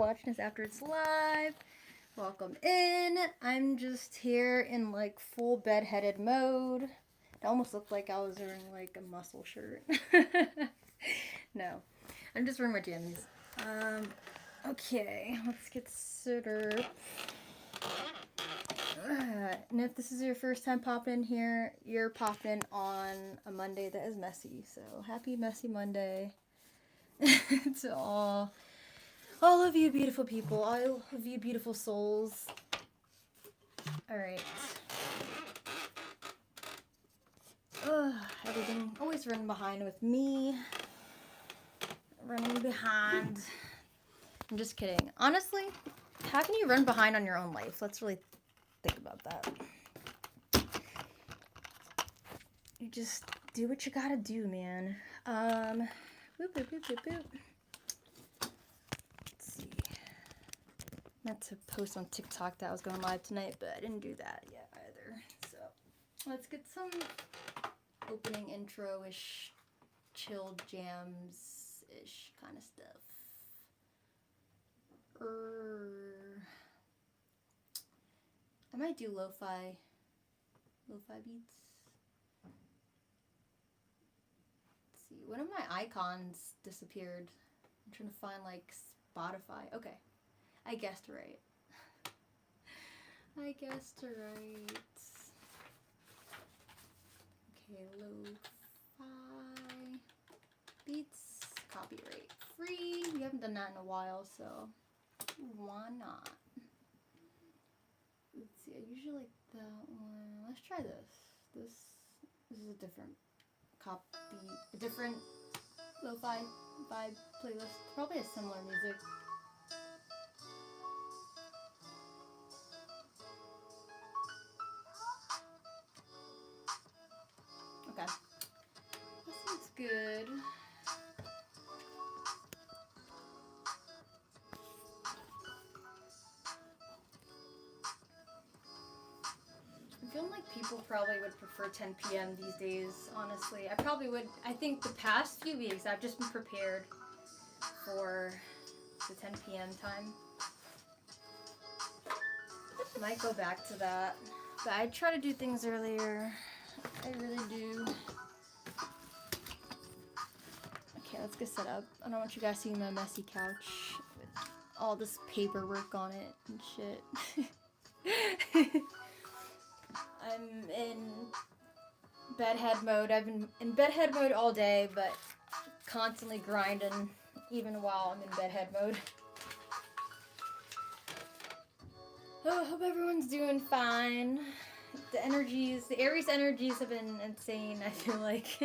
watching this after it's live, welcome in. I'm just here in like full bedheaded mode. It almost looked like I was wearing like a muscle shirt. No, I'm just wearing my jammies. Okay, let's get started. And if this is your first time popping in here, you're popping on a Monday that is messy. So happy messy Monday to all of you beautiful people, all of you beautiful souls. All right. Everything always running behind with me. Running behind. I'm just kidding. Honestly, how can you run behind on your own life? Let's really think about that. You just do what you gotta do, man. Boop, boop, boop, boop, boop. Let's see. Meant to post on TikTok that I was going live tonight, but I didn't do that yet either. So let's get some opening intro-ish, chilled jams-ish kind of stuff. I might do lo-fi beats. Let's see, one of my icons disappeared. I'm trying to find like Spotify. Okay, I guessed right. I guessed right. Okay, lo-fi beats, copyright free. We haven't done that in a while, so why not? Let's see, I usually like that one. Let's try this. This is a different different lo-fi vibe playlist. Probably a similar music. Okay. That sounds good. I'm feeling like people probably would prefer 10 p.m. these days, honestly. I probably would. I think the past few weeks I've just been prepared for the 10 p.m. time. Might go back to that. But I try to do things earlier. I really do. Okay, let's get set up. I don't want you guys seeing my messy couch with all this paperwork on it and shit. I'm in bedhead mode. I've been in bedhead mode all day, but constantly grinding even while I'm in bedhead mode. Oh, hope everyone's doing fine. The Aries energies have been insane, I feel like.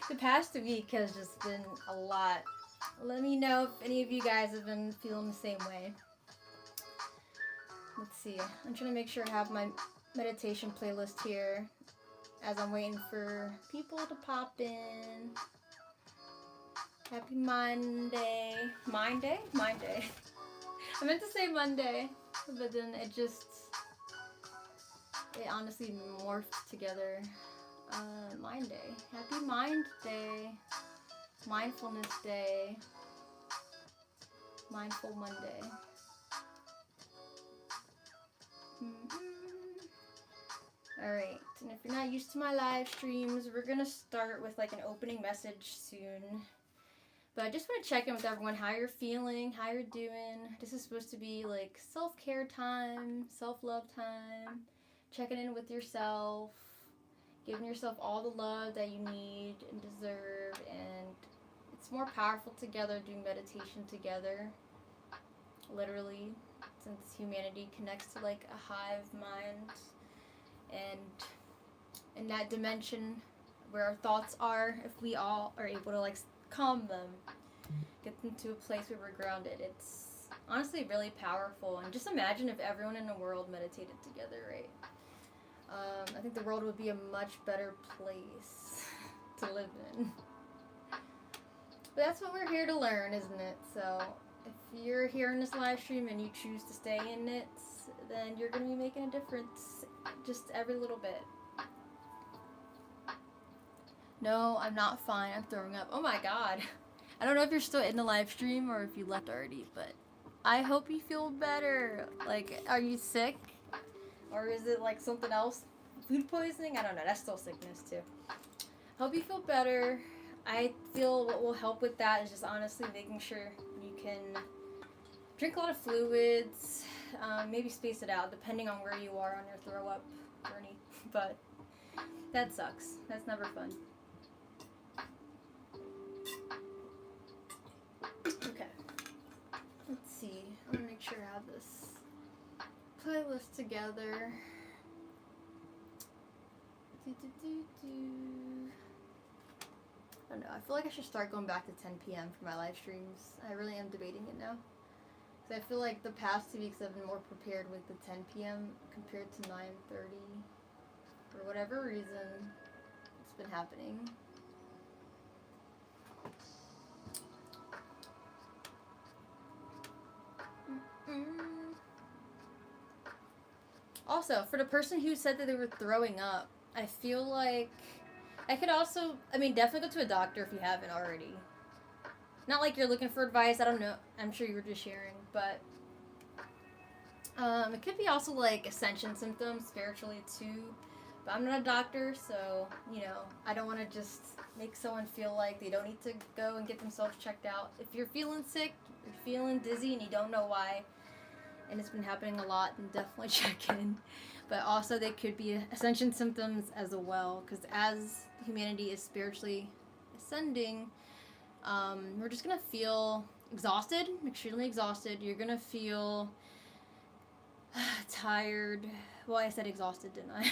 The past week has just been a lot. Let me know if any of you guys have been feeling the same way. Let's see. I'm trying to make sure I have my meditation playlist here as I'm waiting for people to pop in. Happy Monday. Monday? I meant to say Monday, but then it honestly morphed together. Mind Day. Happy Mind Day. Mindfulness Day. Mindful Monday. Alright, and if you're not used to my live streams, we're gonna start with like an opening message soon. But I just want to check in with everyone, how you're feeling, how you're doing. This is supposed to be like self-care time, self-love time, checking in with yourself, giving yourself all the love that you need and deserve, and it's more powerful together doing meditation together, literally, since humanity connects to like a hive mind, and in that dimension where our thoughts are, if we all are able to like calm them, get them to a place where we're grounded, it's honestly really powerful. And just imagine if everyone in the world meditated together, right? I think the world would be a much better place to live in. But that's what we're here to learn, isn't it? So if you're here in this live stream and you choose to stay in it, then you're going to be making a difference just every little bit. No, I'm not fine. I'm throwing up. Oh my god. I don't know if you're still in the live stream or if you left already, but I hope you feel better. Like, are you sick? Or is it like something else? Food poisoning? I don't know. That's still sickness too. Hope you feel better. I feel what will help with that is just honestly making sure you can drink a lot of fluids. Maybe space it out depending on where you are on your throw up journey. But that sucks. That's never fun. Okay. Let's see. I'm gonna make sure I have this playlist together. I don't know. I feel like I should start going back to 10 p.m. for my live streams. I really am debating it now. Because I feel like the past 2 weeks I've been more prepared with the 10 p.m. compared to 9:30. For whatever reason, it's been happening. Also, for the person who said that they were throwing up, I feel like I could also, definitely go to a doctor if you haven't already. Not like you're looking for advice, I don't know. I'm sure you were just sharing, but it could be also like ascension symptoms spiritually too. But I'm not a doctor, so, I don't want to just make someone feel like they don't need to go and get themselves checked out. If you're feeling sick, you're feeling dizzy, and you don't know why, and it's been happening a lot, then definitely check in. But also, they could be ascension symptoms as well, because as humanity is spiritually ascending, we're just going to feel exhausted, extremely exhausted. You're going to feel tired. Well, I said exhausted, didn't I?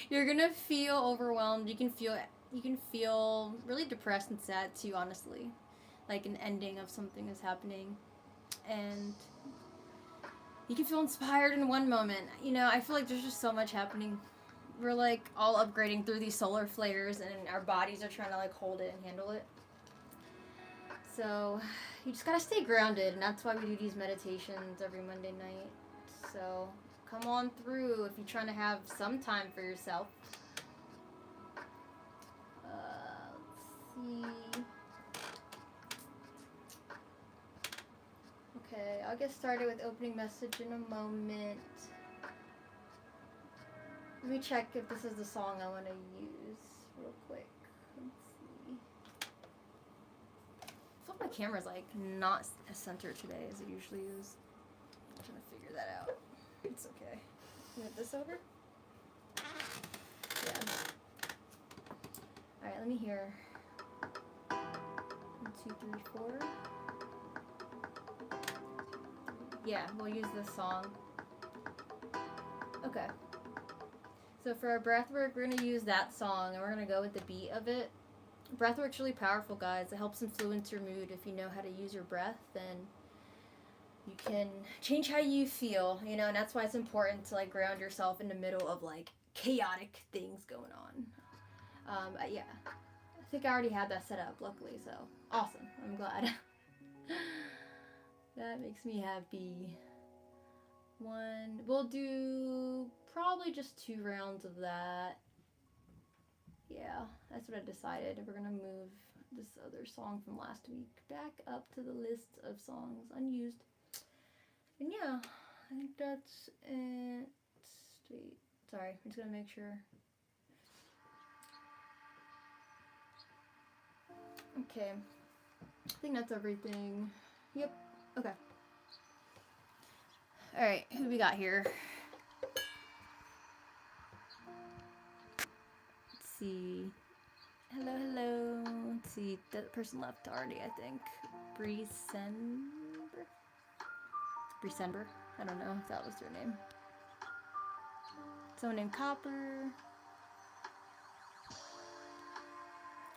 You're going to feel overwhelmed. You can feel really depressed and sad too, honestly. Like an ending of something is happening. And you can feel inspired in one moment. I feel like there's just so much happening. We're like all upgrading through these solar flares, and our bodies are trying to like hold it and handle it. So you just gotta stay grounded, and that's why we do these meditations every Monday night. So come on through if you're trying to have some time for yourself. Let's see. Okay, I'll get started with opening message in a moment. Let me check if this is the song I want to use real quick. Let's see. I feel like my camera's like not as centered today as it usually is. I'm trying to figure that out. It's okay. Move this over? Yeah. Alright, let me hear. 1, 2, 3, 4. Yeah, we'll use this song. Okay. So for our breathwork, we're going to use that song, and we're going to go with the beat of it. Breathwork's really powerful, guys. It helps influence your mood. If you know how to use your breath, then you can change how you feel, and that's why it's important to like ground yourself in the middle of like chaotic things going on. Yeah, I think I already had that set up, luckily, so awesome. I'm glad. That makes me happy. We'll do probably just 2 rounds of that. Yeah, that's what I decided. We're gonna move this other song from last week back up to the list of songs unused. And yeah, I think that's it. Wait, sorry, I'm just gonna make sure. Okay, I think that's everything. Yep, okay. Alright, who we got here? Let's see. Hello. Let's see, that person left already, I think. Breesenber? I don't know if that was their name. Someone named Copper.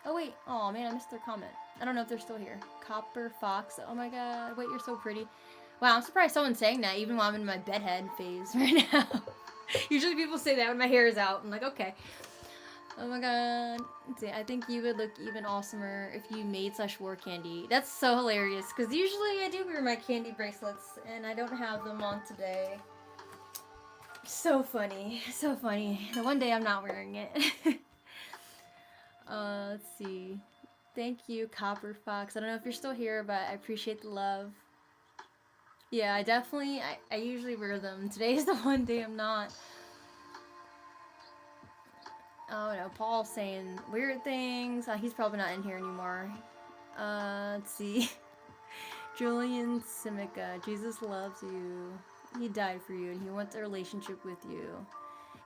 Oh wait, oh man, I missed their comment. I don't know if they're still here. Copper Fox, oh my god, wait, you're so pretty. Wow, I'm surprised someone's saying that even while I'm in my bedhead phase right now. Usually people say that when my hair is out. I'm like, okay. Oh my god. Let's see, I think you would look even awesomer if you made / wore candy. That's so hilarious, because usually I do wear my candy bracelets, and I don't have them on today. So funny. So funny. The one day I'm not wearing it. Let's see. Thank you, Copper Fox. I don't know if you're still here, but I appreciate the love. Yeah, I usually wear them. Today's the one day I'm not. Oh no, Paul's saying weird things. He's probably not in here anymore. Let's see. Julian Simica, Jesus loves you. He died for you and he wants a relationship with you.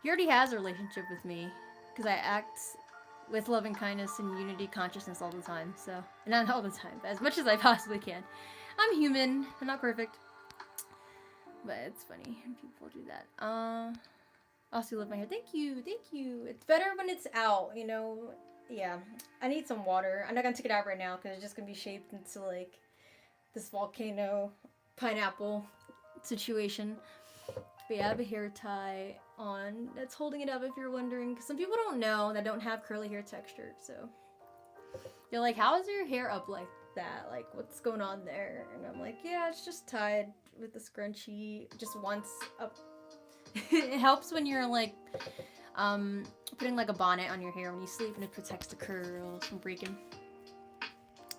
He already has a relationship with me because I act with love and kindness and unity consciousness all the time. So, not all the time, but as much as I possibly can. I'm human. I'm not perfect. But it's funny when people do that. Also love my hair. Thank you. Thank you. It's better when it's out, you know. Yeah. I need some water. I'm not going to take it out right now because it's just going to be shaped into like this volcano pineapple situation. But yeah, I have a hair tie on that's holding it up if you're wondering. Because some people don't know that don't have curly hair texture. So they're like, how is your hair up like that? Like, what's going on there? And I'm like, yeah, it's just tied with the scrunchie just once up. It helps when you're like putting like a bonnet on your hair when you sleep and it protects the curls from breaking.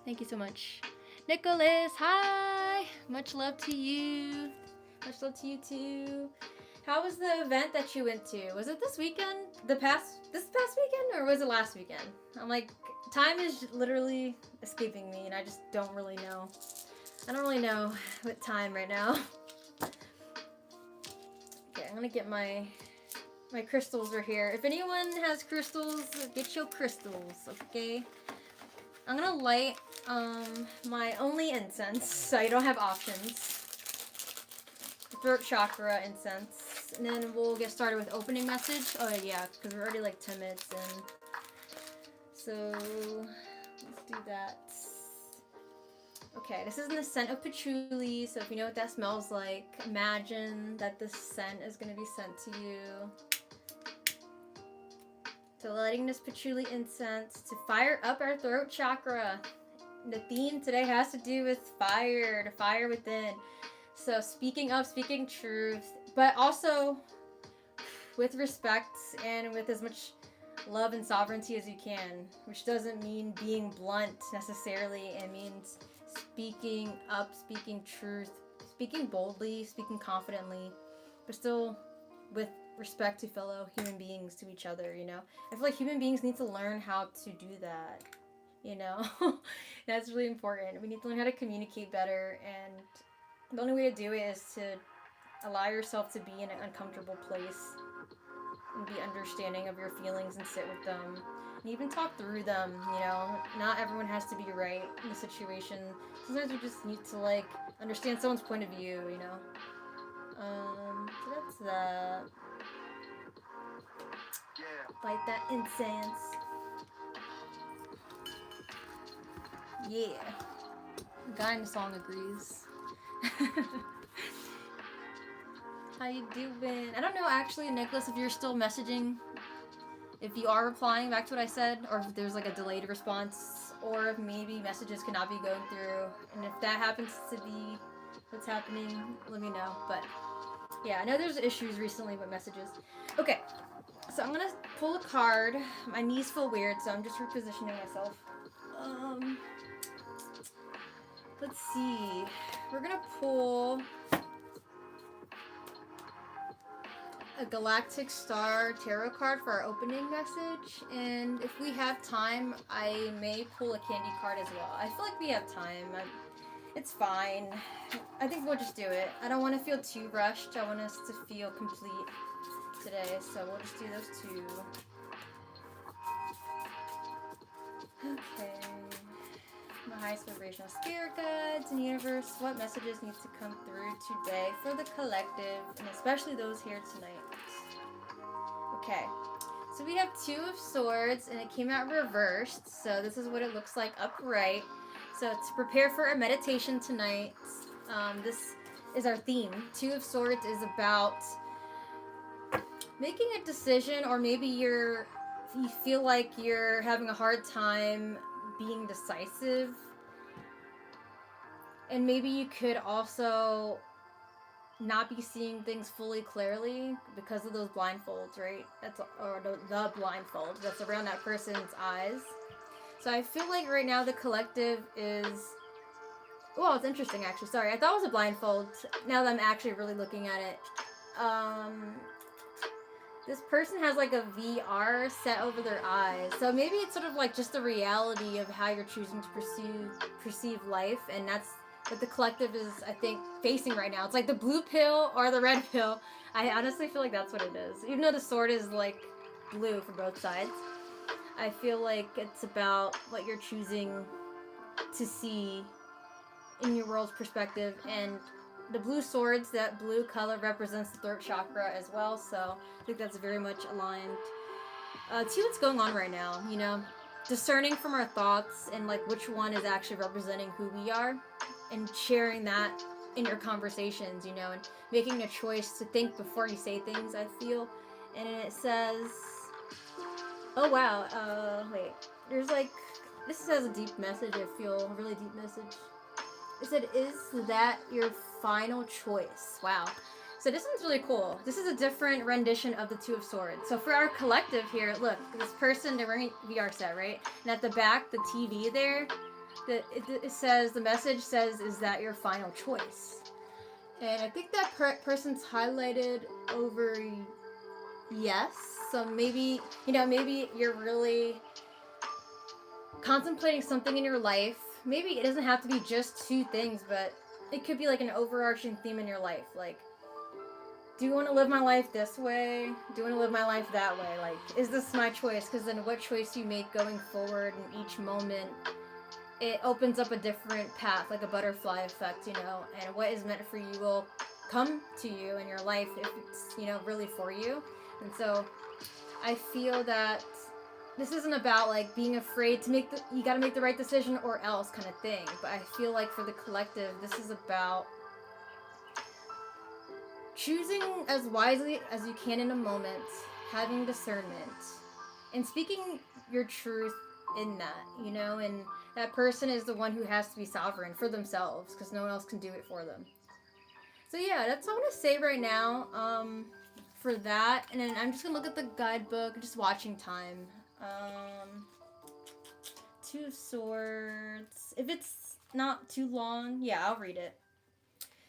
Thank you so much. Nicholas, hi! Much love to you. Much love to you too. How was the event that you went to? Was it this weekend? This past weekend? Or was it last weekend? I'm like, time is literally escaping me and I just don't really know. I don't really know what time right now. Okay, I'm gonna get my crystals are here. If anyone has crystals, get your crystals, okay? I'm gonna light my only incense, so I don't have options. Throat chakra incense. And then we'll get started with opening message. Oh yeah, because we're already like 10 minutes in. So let's do that. Okay, this is in the scent of patchouli, so if you know what that smells like, imagine that this scent is going to be sent to you. So lighting this patchouli incense to fire up our throat chakra. The theme today has to do with fire, the fire within. So speaking up, speaking truth, but also with respect and with as much love and sovereignty as you can, which doesn't mean being blunt necessarily. It means speaking up, speaking truth, speaking boldly, speaking confidently, but still with respect to fellow human beings, to each other, you know? I feel like human beings need to learn how to do that, you know? That's really important. We need to learn how to communicate better, and the only way to do it is to allow yourself to be in an uncomfortable place and be understanding of your feelings and sit with them and even talk through them, you know. Not everyone has to be right in the situation. Sometimes we just need to like understand someone's point of view, you know. So that's that. Light that incense. Yeah. The guy in the song agrees. How you doing? I don't know actually, Nicholas, if you're still messaging, if you are replying back to what I said, or if there's like a delayed response, or if maybe messages cannot be going through. And if that happens to be what's happening, let me know. But yeah, I know there's issues recently with messages. Okay, so I'm gonna pull a card. My knees feel weird, so I'm just repositioning myself. Let's see. We're gonna pull a Galactic Star Tarot card for our opening message, and if we have time, I may pull a KandiCardz as well. I feel like we have time. It's fine. I think we'll just do it. I don't want to feel too rushed. I want us to feel complete today, so we'll just do those two. Okay. My highest vibrational spirit guides and universe, what messages need to come through today for the collective, and especially those here tonight? Okay, so we have Two of Swords, and it came out reversed, so this is what it looks like upright. So to prepare for a meditation tonight, this is our theme. Two of Swords is about making a decision, or maybe you feel like you're having a hard time being decisive, and maybe you could also not be seeing things fully clearly because of those blindfolds, right? Or the blindfold that's around that person's eyes. So I feel like right now the collective is Oh, it's interesting, actually. Sorry, I thought it was a blindfold. Now that I'm actually really looking at it. This person has like a VR set over their eyes. So maybe it's sort of like just the reality of how you're choosing to perceive life. And that's what the collective is, I think, facing right now. It's like the blue pill or the red pill. I honestly feel like that's what it is. Even though the sword is like blue for both sides, I feel like it's about what you're choosing to see in your world's perspective. And the blue swords, that blue color represents the throat chakra as well, so I think that's very much aligned to what's going on right now, you know, discerning from our thoughts and like which one is actually representing who we are, and sharing that in your conversations, you know, and making a choice to think before you say things, I feel. And it says, oh wow, wait, there's like, this says a deep message, I feel, a really deep message. It said, is that your final choice? Wow. So this one's really cool. This is a different rendition of the Two of Swords. So for our collective here, look, this person, they're wearing a VR set, right? And at the back, the TV there, it says, the message says, is that your final choice? And I think that person's highlighted over yes. So maybe, you know, maybe you're really contemplating something in your life. Maybe it doesn't have to be just two things, but it could be like an overarching theme in your life. Like, do you want to live my life this way? Do you want to live my life that way? Like, is this my choice? Because then what choice you make going forward in each moment, it opens up a different path, like a butterfly effect, you know, and what is meant for you will come to you in your life if it's, you know, really for you. And so I feel that this isn't about like being afraid to make you gotta make the right decision or else kind of thing. But I feel like for the collective, this is about choosing as wisely as you can in a moment, having discernment, and speaking your truth in that, you know, and that person is the one who has to be sovereign for themselves because no one else can do it for them. So yeah, that's all I want to say right now for that. And then I'm just gonna look at the guidebook, just watching time. Two of Swords. If it's not too long, yeah, I'll read it.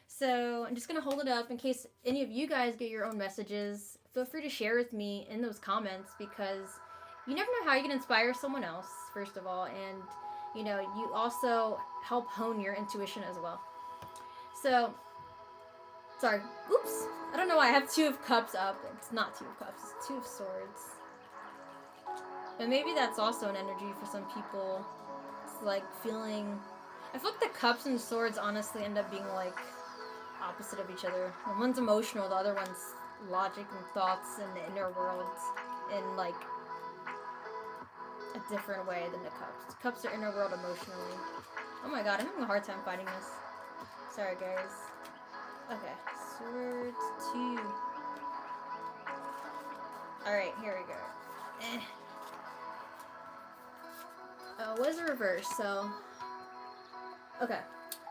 So I'm just going to hold it up in case any of you guys get your own messages. Feel free to share with me in those comments because you never know how you can inspire someone else, first of all. And, you know, you also help hone your intuition as well. So, sorry. Oops. I don't know why I have Two of Cups up. It's not Two of Cups. It's Two of Swords. But maybe that's also an energy for some people. It's like feeling... I feel like the Cups and Swords honestly end up being like opposite of each other. One's emotional, the other one's logic and thoughts and the inner world in like a different way than the Cups. The Cups are inner world emotionally. Oh my god, I'm having a hard time finding this. Sorry guys. Okay, Swords 2. Alright, here we go. What is the reverse? So, okay.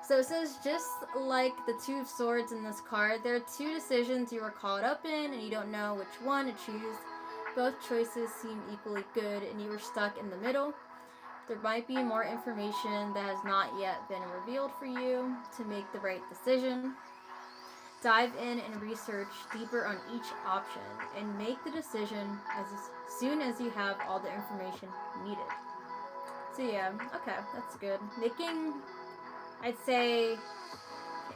So it says, just like the Two of Swords in this card, there are two decisions you are caught up in and you don't know which one to choose. Both choices seem equally good and you are stuck in the middle. There might be more information that has not yet been revealed for you to make the right decision. Dive in and research deeper on each option and make the decision as soon as you have all the information needed. So yeah, okay, that's good. Making, I'd say,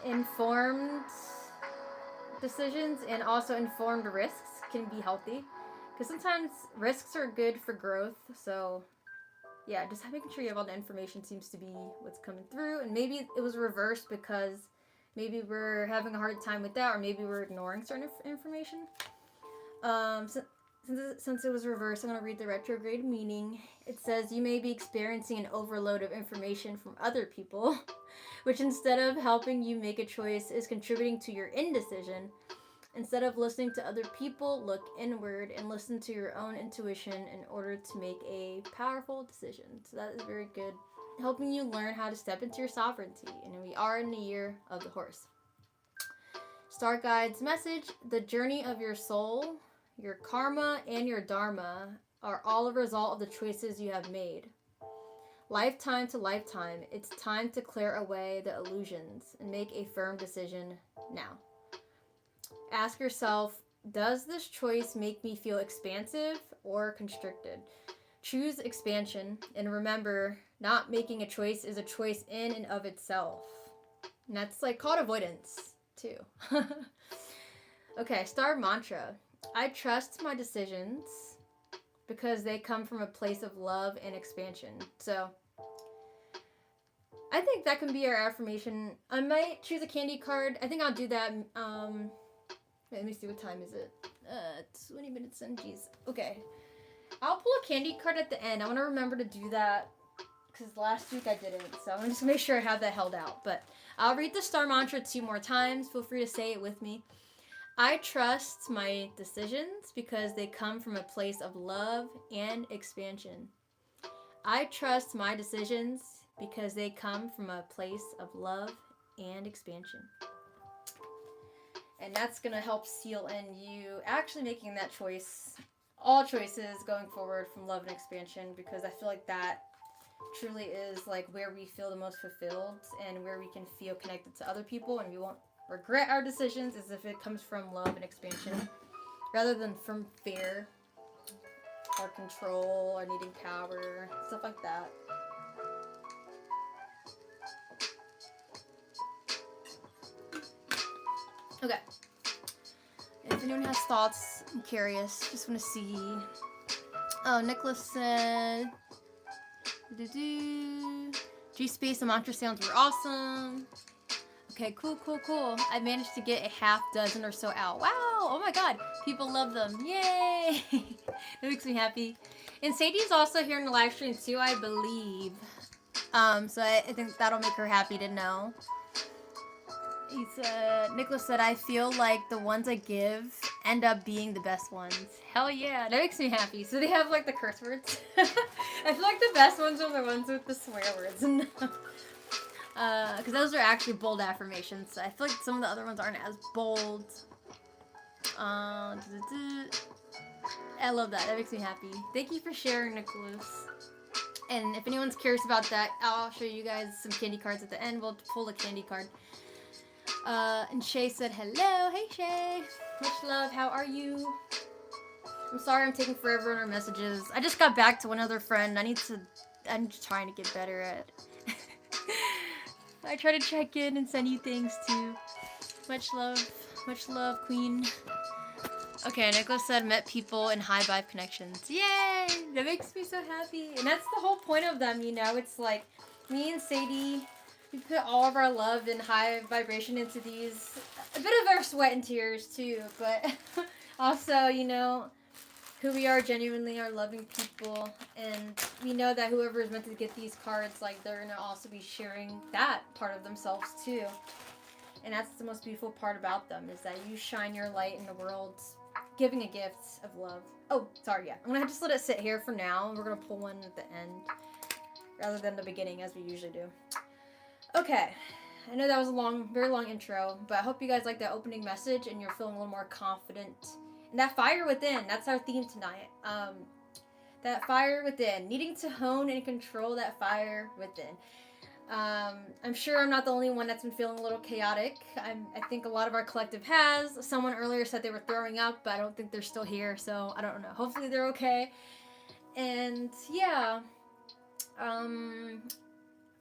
informed decisions and also informed risks can be healthy. Because sometimes risks are good for growth. So yeah, just making sure you have all the information seems to be what's coming through. And maybe it was reversed because maybe we're having a hard time with that, or maybe we're ignoring certain information. Since it was reversed, I'm going to read the retrograde meaning. It says, you may be experiencing an overload of information from other people, which instead of helping you make a choice is contributing to your indecision. Instead of listening to other people, look inward and listen to your own intuition in order to make a powerful decision. So that is very good. Helping you learn how to step into your sovereignty. And we are in the year of the horse. Star Guides message, the journey of your soul, your karma, and your dharma are all a result of the choices you have made. Lifetime to lifetime, it's time to clear away the illusions and make a firm decision now. Ask yourself, does this choice make me feel expansive or constricted? Choose expansion, and remember, not making a choice is a choice in and of itself. And that's like called avoidance, too. Okay, star mantra. I trust my decisions because they come from a place of love and expansion. So, I think that can be our affirmation. I might choose a candy card. I think I'll do that. Let me see, what time is it? 20 minutes in, jeez. Okay. I'll pull a candy card at the end. I want to remember to do that because last week I didn't. So I'm just going to make sure I have that held out. But I'll read the star mantra 2 more times. Feel free to say it with me. I trust my decisions because they come from a place of love and expansion. I trust my decisions because they come from a place of love and expansion. And that's going to help seal in you actually making that choice, all choices going forward from love and expansion, because I feel like that truly is like where we feel the most fulfilled and where we can feel connected to other people and we won't regret our decisions, as if it comes from love and expansion rather than from fear or control or needing power, stuff like that. Okay. If anyone has thoughts, I'm curious. Just want to see. Oh, Nicholas said, G-Space, the mantra sounds were awesome. Okay, cool. I managed to get a half dozen or so out. Wow, oh my god. People love them. Yay. That makes me happy. And Sadie's also here in the live stream too, I believe. So I think that'll make her happy to know. He said, Nicholas said, I feel like the ones I give end up being the best ones. Hell yeah, that makes me happy. So they have like the curse words. I feel like the best ones are the ones with the swear words. Because those are actually bold affirmations. So I feel like some of the other ones aren't as bold. I love that. That makes me happy. Thank you for sharing, Nicholas. And if anyone's curious about that, I'll show you guys some candy cards at the end. We'll pull a candy card. And Shay said hello. Hey Shay, much love. How are you? I'm sorry I'm taking forever on our messages. I just got back to one other friend. I'm just trying to get better at I try to check in and send you things too. Much love, queen. Okay, Nicholas said met people in high vibe connections. Yay, that makes me so happy. And that's the whole point of them, you know. It's like me and Sadie, we put all of our love and high vibration into these. A bit of our sweat and tears, too. But also, you know, who we are genuinely are loving people. And we know that whoever is meant to get these cards, like, they're going to also be sharing that part of themselves, too. And that's the most beautiful part about them, is that you shine your light in the world, giving a gift of love. Oh, sorry, yeah. I'm going to just let it sit here for now. And we're going to pull one at the end, rather than the beginning, as we usually do. Okay, I know that was a very long intro, but I hope you guys like that opening message and you're feeling a little more confident. And that fire within, that's our theme tonight. That fire within, needing to hone and control that fire within. I'm sure I'm not the only one that's been feeling a little chaotic. I think a lot of our collective has. Someone earlier said they were throwing up, but I don't think they're still here, so I don't know. Hopefully they're okay. And yeah,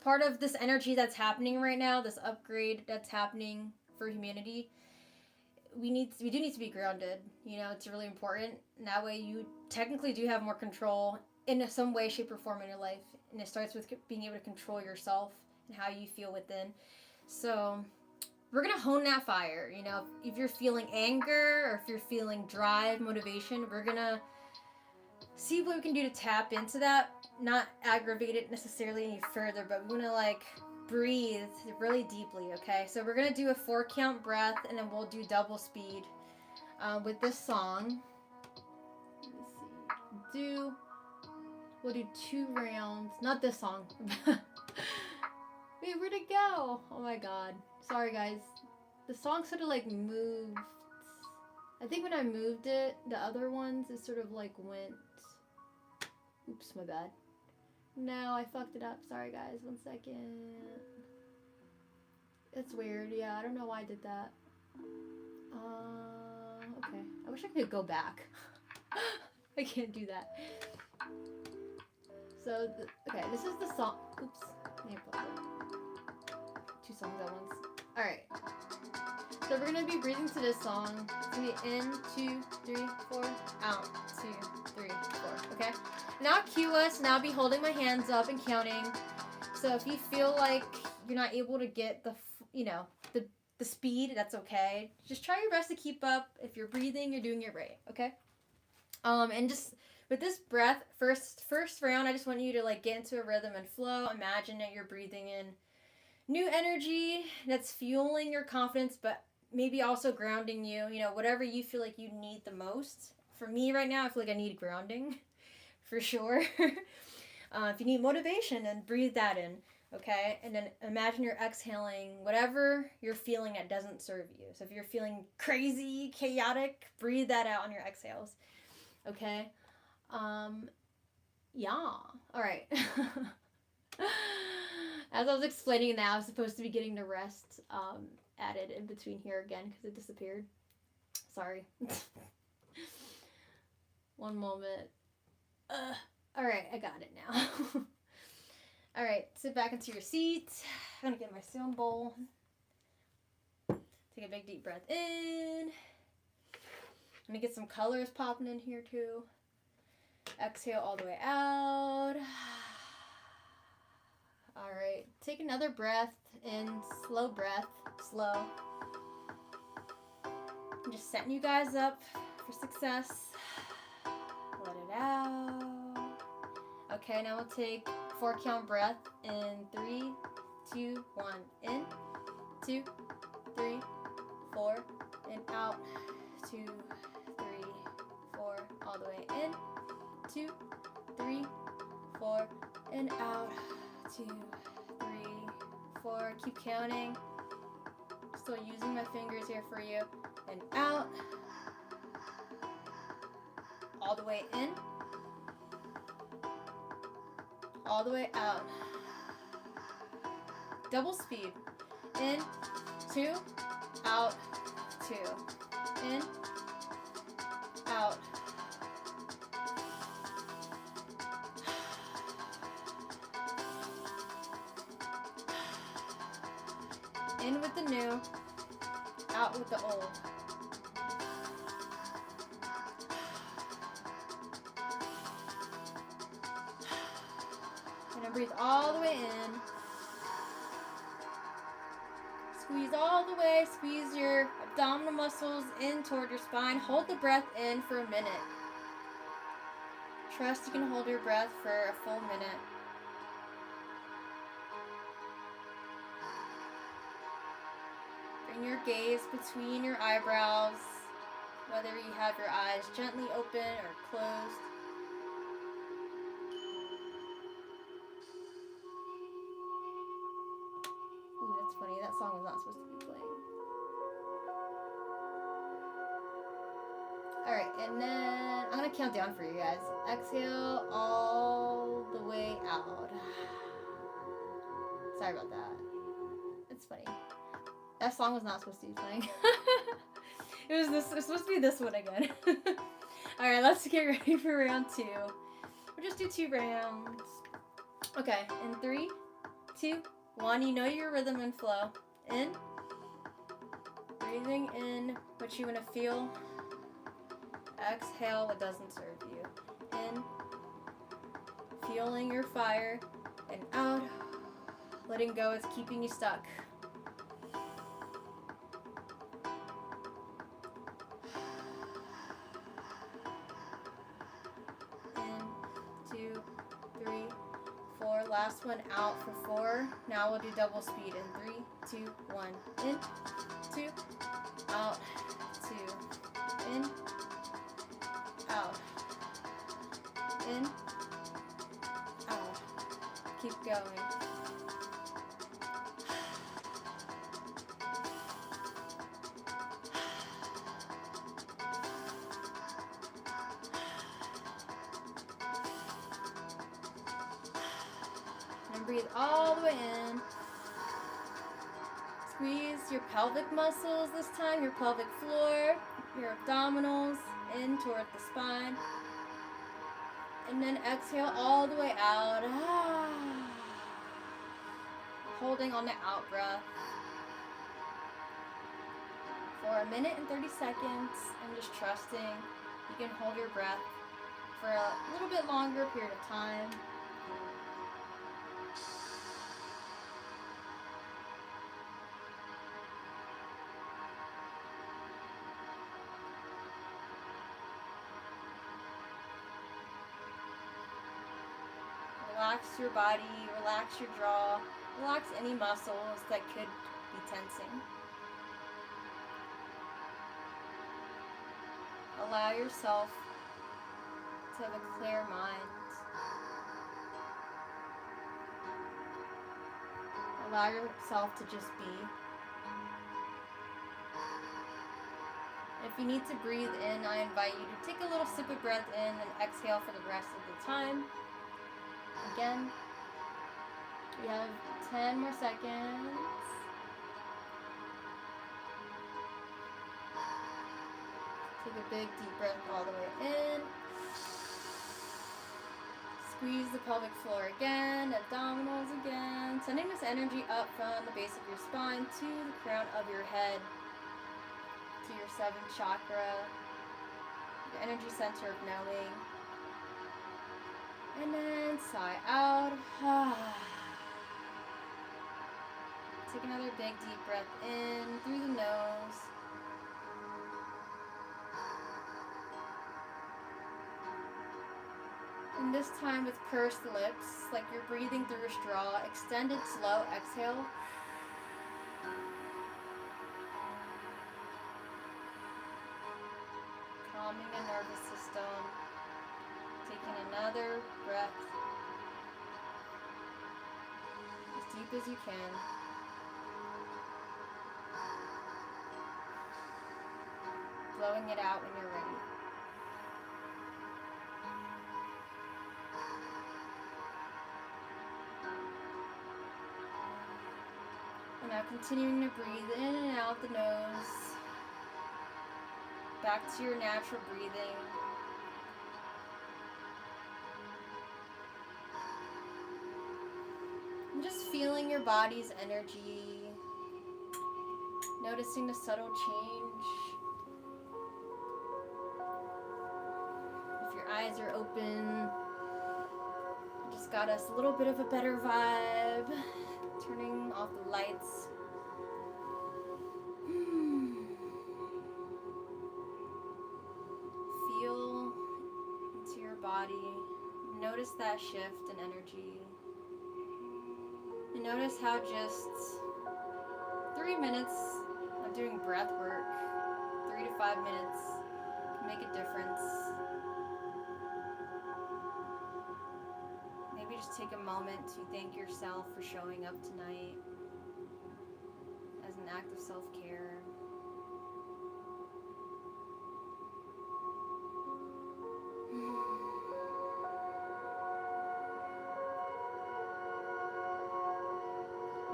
part of this energy that's happening right now, this upgrade that's happening for humanity, we do need to be grounded. You know, it's really important. And that way you technically do have more control in some way, shape, or form in your life. And it starts with being able to control yourself and how you feel within. So we're going to hone that fire. You know, if you're feeling anger or if you're feeling drive, motivation, we're going to see what we can do to tap into that. Not aggravate it necessarily any further, but we want to like breathe really deeply, okay? So we're going to do a 4-count breath and then we'll do double speed with this song. Let's see. We'll do 2 rounds. Not this song. Wait, where'd it go? Oh my god. Sorry guys. The song sort of like moved. I think when I moved it, the other ones, it sort of like went. Oops, my bad. No, I fucked it up. Sorry, guys. 1 second. It's weird. Yeah, I don't know why I did that. Okay. I wish I could go back. I can't do that. So, okay, this is the song. Oops. Let me put two songs at once. Alright. So we're going to be breathing to this song. It's going to be in, 2, 3, 4, out, 2, 3, 4. Okay? Now cue us, and I'll be holding my hands up and counting. So if you feel like you're not able to get the speed, that's okay. Just try your best to keep up. If you're breathing, you're doing it right, okay? And just with this breath, first round, I just want you to like get into a rhythm and flow. Imagine that you're breathing in new energy that's fueling your confidence, but maybe also grounding you, whatever you feel like you need the most. For me right now, I feel like I need grounding, for sure. If you need motivation, then breathe that in, okay? And then imagine you're exhaling whatever you're feeling that doesn't serve you. So if you're feeling crazy, chaotic, breathe that out on your exhales, okay? Yeah. All right. As I was explaining that, I was supposed to be getting the rest added in between here again because it disappeared. Sorry. One moment. All right, I got it now. All right, sit back into your seat. I'm gonna get my spoon bowl. Take a big deep breath in. I'm gonna get some colors popping in here too. Exhale all the way out. All right, take another breath in, slow breath, slow. I'm just setting you guys up for success. Let it out. Okay, now we'll take 4 count breath in 3, 2, 1. In, 2, 3, 4, and out. 2, 3, 4, all the way in. 2, 3, 4, and out. 2, 3, 4. Keep counting. Still using my fingers here for you. And out. All the way in. All the way out. Double speed. In, 2, out, 2. In, out. In with the new, out with the old. And breathe all the way in. Squeeze all the way. Squeeze your abdominal muscles in toward your spine. Hold the breath in for a minute. Trust you can hold your breath for a full minute. Bring your gaze between your eyebrows, whether you have your eyes gently open or closed. Ooh, that's funny. That song was not supposed to be playing. Alright, and then I'm going to count down for you guys. Exhale all the way out. Sorry about that. It's funny. That song was not supposed to be playing. It was supposed to be this one again. Alright, let's get ready for round 2. We'll just do 2 rounds. Okay, in 3, 2, 1. You know your rhythm and flow. In. Breathing in what you want to feel. Exhale what doesn't serve you. In. Feeling your fire. And out. Letting go is keeping you stuck. Last one out for 4. Now we'll do double speed in 3, 2, 1. In, 2, out, 2. In, out. In, out. Keep going. Breathe all the way in. Squeeze your pelvic muscles this time, your pelvic floor, your abdominals in toward the spine. And then exhale all the way out. Holding on the out breath. For 1 minute and 30 seconds, and just trusting you can hold your breath for a little bit longer period of time. Relax your body, relax your jaw, relax any muscles that could be tensing. Allow yourself to have a clear mind. Allow yourself to just be. If you need to breathe in, I invite you to take a little sip of breath in and exhale for the rest of the time. Again, we have 10 more seconds. Take a big deep breath all the way in. Squeeze the pelvic floor again, abdominals again. Sending this energy up from the base of your spine to the crown of your head, to your 7th chakra, the energy center of knowing. And then sigh out. Take another big deep breath in through the nose. And this time with pursed lips, like you're breathing through a straw. Extended, slow exhale. Calming the nervous system. Taking another breath. As deep as you can. Blowing it out when you're ready. And now continuing to breathe in and out the nose. Back to your natural breathing. And just feeling your body's energy. Noticing the subtle change. If your eyes are open, you just got us a little bit of a better vibe. Turning off the lights. Feel into your body. Notice that shift in energy. And notice how just 3 minutes of doing breath work, 3 to 5 minutes, can make a difference. Maybe just take a moment to thank yourself for showing up tonight as an act of self-care.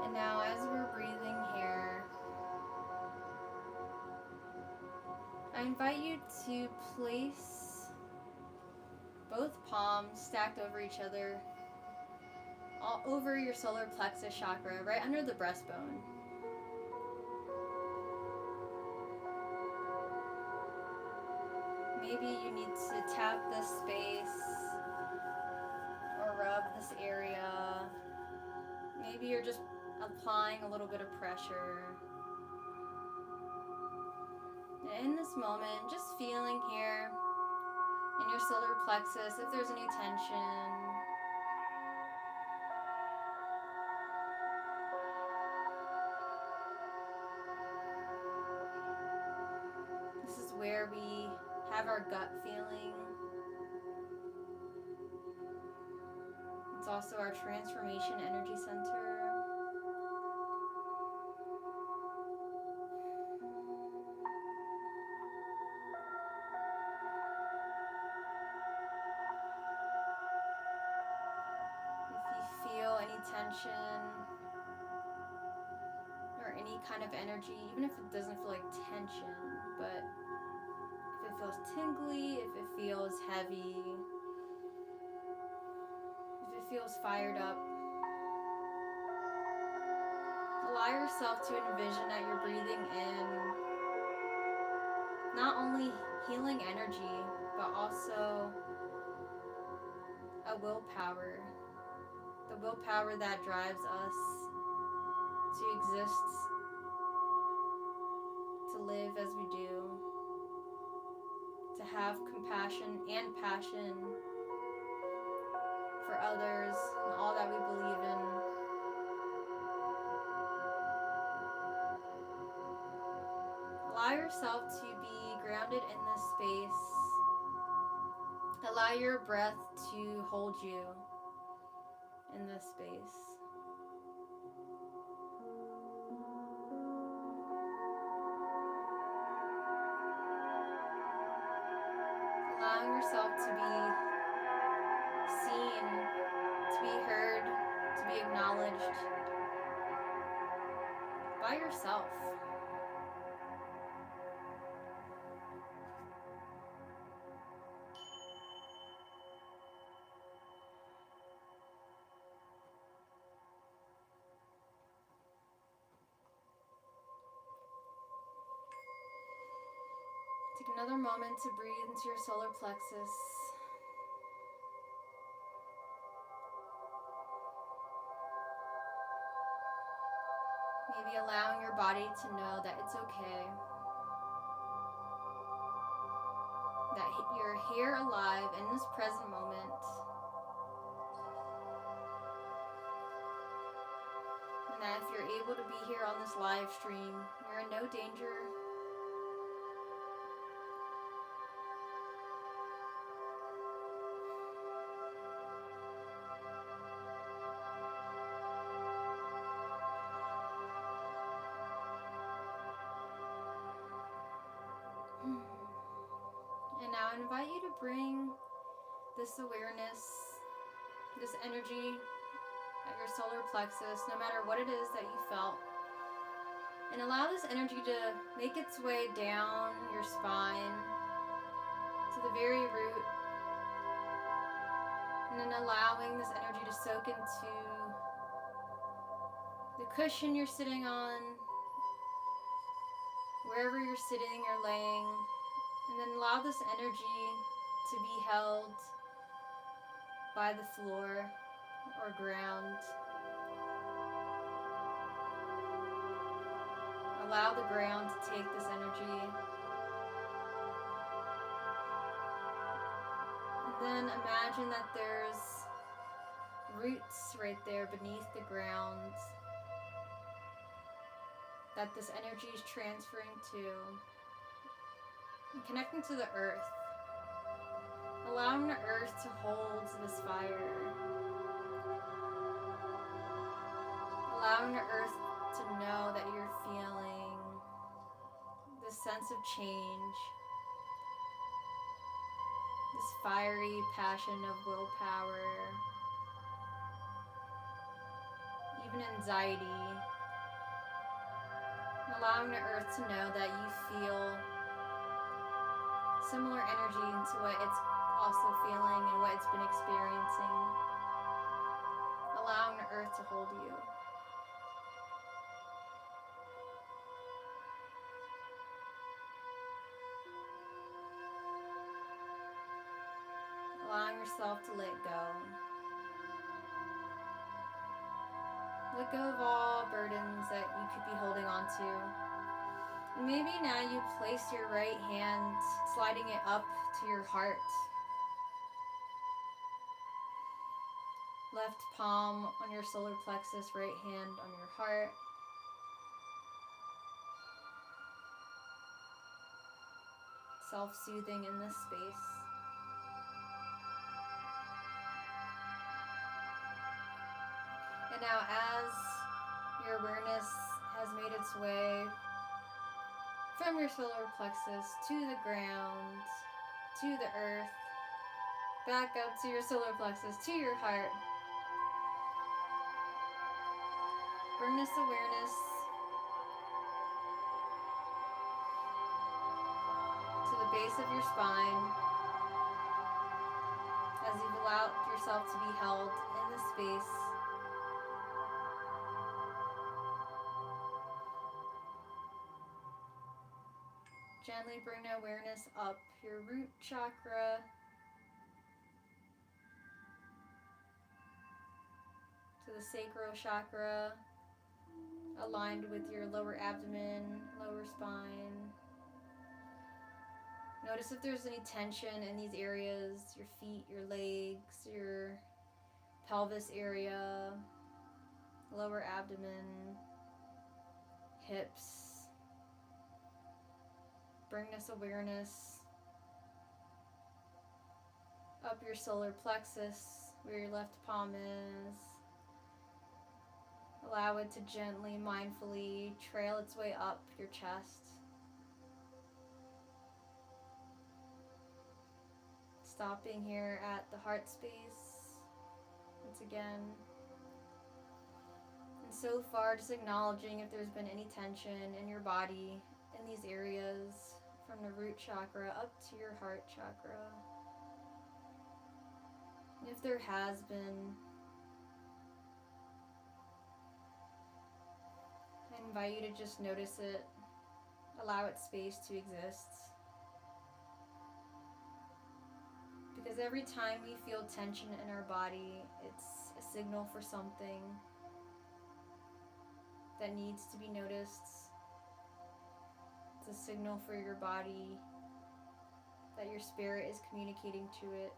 And now as we're breathing here, I invite you to place both palms stacked over each other, all over your solar plexus chakra, right under the breastbone. Maybe you need to tap this space or rub this area. Maybe you're just applying a little bit of pressure. And in this moment, just feeling here in your solar plexus if there's any tension. This is where we have our gut feeling. It's also our transformation energy center. tension or any kind of energy, even if it doesn't feel like tension, but if it feels tingly, if it feels heavy, if it feels fired up, allow yourself to envision that you're breathing in not only healing energy, but also a willpower. The willpower that drives us to exist, to live as we do, to have compassion and passion for others and all that we believe in. Allow yourself to be grounded in this space. Allow your breath to hold you in this space. Allowing yourself to be seen, to be heard, to be acknowledged by yourself. Take another moment to breathe into your solar plexus. Maybe allowing your body to know that it's okay. That you're here alive in this present moment. And that if you're able to be here on this live stream, you're in no danger. And now I invite you to bring this awareness, this energy at your solar plexus, no matter what it is that you felt. And allow this energy to make its way down your spine to the very root. And then allowing this energy to soak into the cushion you're sitting on, wherever you're sitting or laying. And then allow this energy to be held by the floor or ground. Allow the ground to take this energy. And then imagine that there's roots right there beneath the ground that this energy is transferring to. And connecting to the earth. Allowing the earth to hold this fire. Allowing the earth to know that you're feeling this sense of change. This fiery passion of willpower. Even anxiety. Allowing the earth to know that you feel similar energy to what it's also feeling and what it's been experiencing. Allowing the earth to hold you. Allowing yourself to let go. Let go of all burdens that you could be holding on to. Maybe now you place your right hand, sliding it up to your heart. Left palm on your solar plexus, right hand on your heart. Self-soothing in this space. And now as your awareness has made its way from your solar plexus to the ground, to the earth, back up to your solar plexus, to your heart. Bring this awareness to the base of your spine as you've allowed yourself to be held in this space. Gently bring the awareness up your root chakra, to the sacral chakra, aligned with your lower abdomen, lower spine. Notice if there's any tension in these areas, your feet, your legs, your pelvis area, lower abdomen, hips. Bring this awareness up your solar plexus, where your left palm is. Allow it to gently, mindfully trail its way up your chest. Stopping here at the heart space once again. And so far, just acknowledging if there's been any tension in your body in these areas, from the root chakra up to your heart chakra. And if there has been, I invite you to just notice it, allow its space to exist. Because every time we feel tension in our body, it's a signal for something that needs to be noticed. It's a signal for your body that your spirit is communicating to it.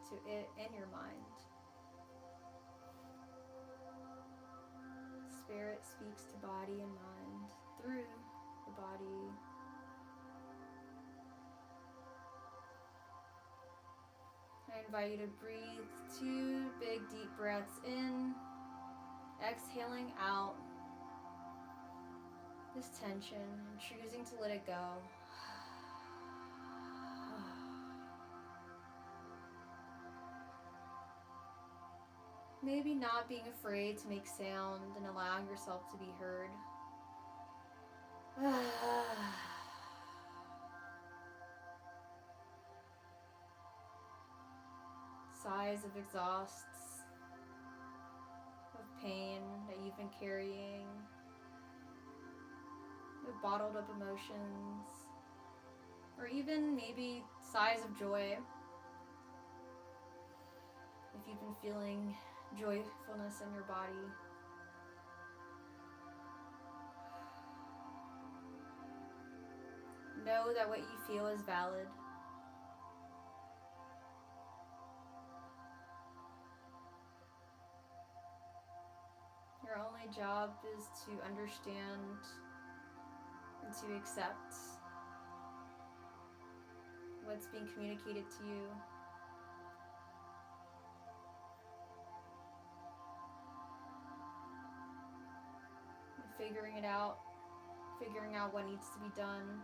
To it and your mind. Spirit speaks to body and mind through the body. I invite you to breathe 2 big deep breaths in, exhaling out this tension and choosing to let it go. Maybe not being afraid to make sound and allowing yourself to be heard. Sighs of exhaust, of pain that you've been carrying, of bottled up emotions, or even maybe sighs of joy. If you've been feeling joyfulness in your body. Know that what you feel is valid. Your only job is to understand and to accept what's being communicated to you. Figuring it out, figuring out what needs to be done,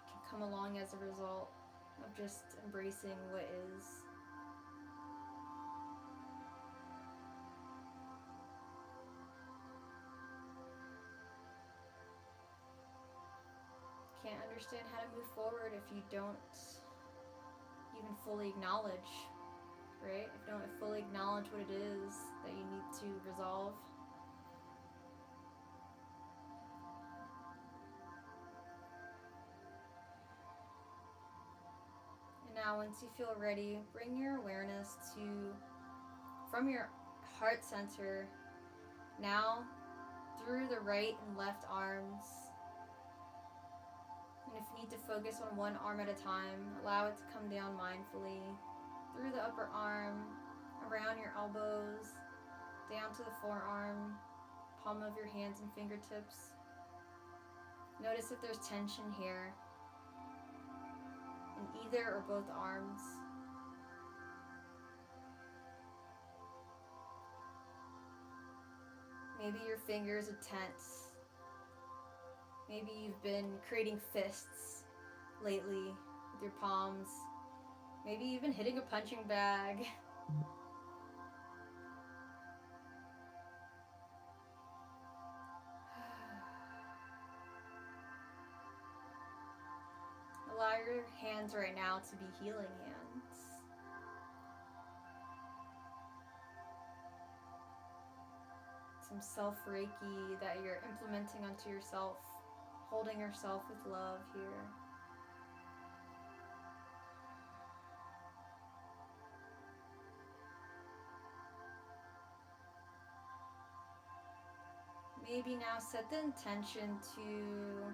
can come along as a result of just embracing what is. Can't understand how to move forward if you don't even fully acknowledge, right? If you don't fully acknowledge what it is that you need to resolve. And now once you feel ready, bring your awareness from your heart center, now through the right and left arms. And if you need to focus on one arm at a time, allow it to come down mindfully through the upper arm, around your elbows, down to the forearm, palm of your hands and fingertips. Notice if there's tension here in either or both arms. Maybe your fingers are tense. Maybe you've been creating fists lately with your palms. Maybe even hitting a punching bag. Allow your hands right now to be healing hands. Some self-reiki that you're implementing onto yourself, holding yourself with love here. Maybe now set the intention to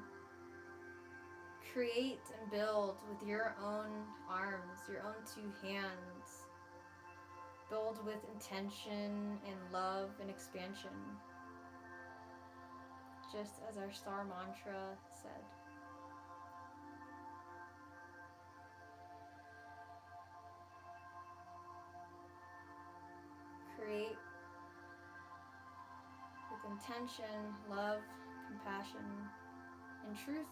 create and build with your own arms, your own two hands. Build with intention and love and expansion. Just as our star mantra said. Create with intention, love, compassion, and truth.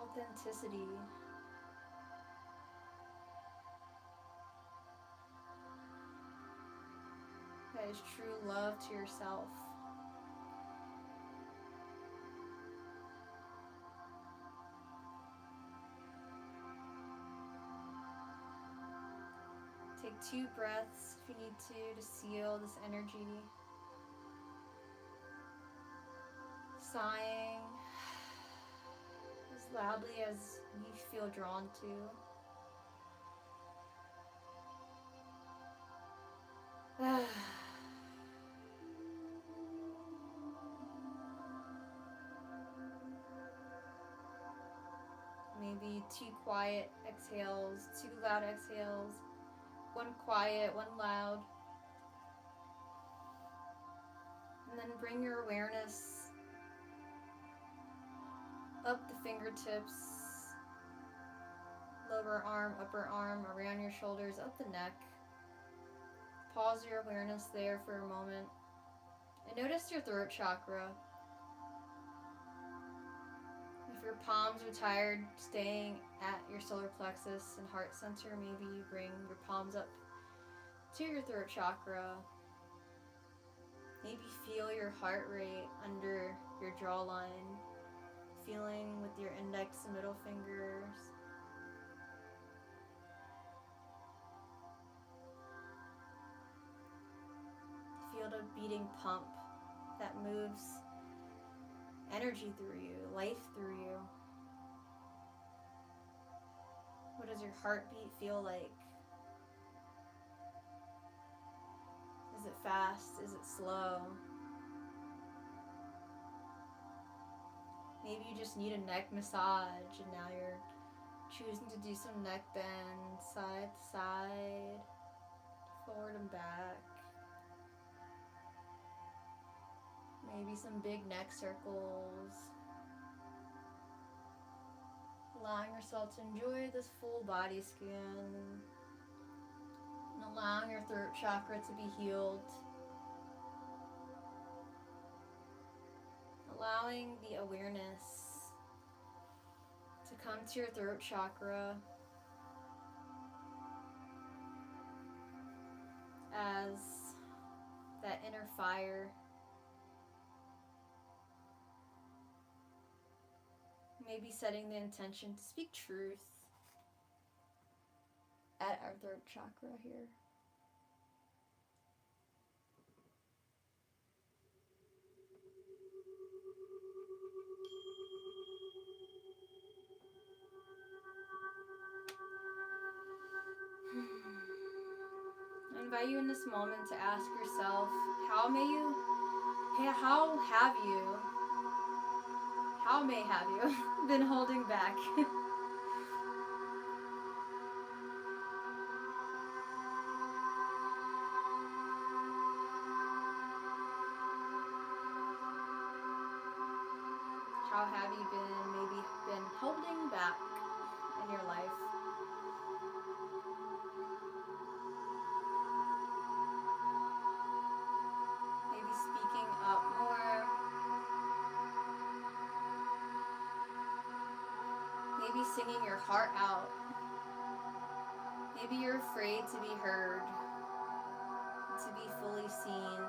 Authenticity. That is true love to yourself. Take 2 breaths if you need to seal this energy. Sighing as loudly as you feel drawn to. Maybe 2 quiet exhales, 2 loud exhales, 1 quiet, 1 loud. And then bring your awareness up the fingertips, lower arm, upper arm, around your shoulders, up the neck. Pause your awareness there for a moment. And notice your throat chakra. If your palms are tired, staying at your solar plexus and heart center, maybe you bring your palms up to your throat chakra. Maybe feel your heart rate under your jawline, feeling with your index and middle fingers. Feel the beating pump that moves energy through you, life through you. What does your heartbeat feel like? Is it fast? Is it slow? Maybe you just need a neck massage and now you're choosing to do some neck bend, side to side, forward and back. Maybe some big neck circles. Allowing yourself to enjoy this full body scan. And allowing your throat chakra to be healed. Allowing the awareness to come to your throat chakra as that inner fire. Maybe setting the intention to speak truth at our throat chakra here. I invite you in this moment to ask yourself, how may you been holding back? How have you been holding back in your life? Maybe speaking up more, Maybe singing your heart out. Maybe you're afraid to be heard, to be fully seen.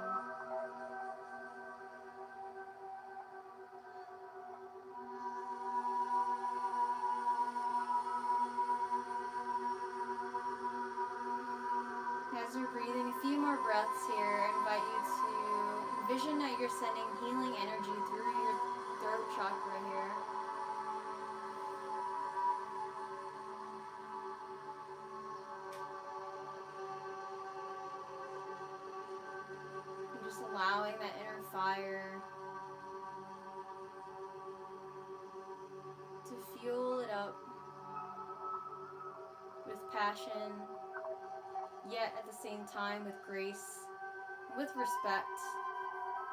As you're breathing a few more breaths here, I invite you to envision that you're sending healing energy through your throat chakra here. And just allowing that inner fire to fuel it up with passion, yet at the same time with grace, with respect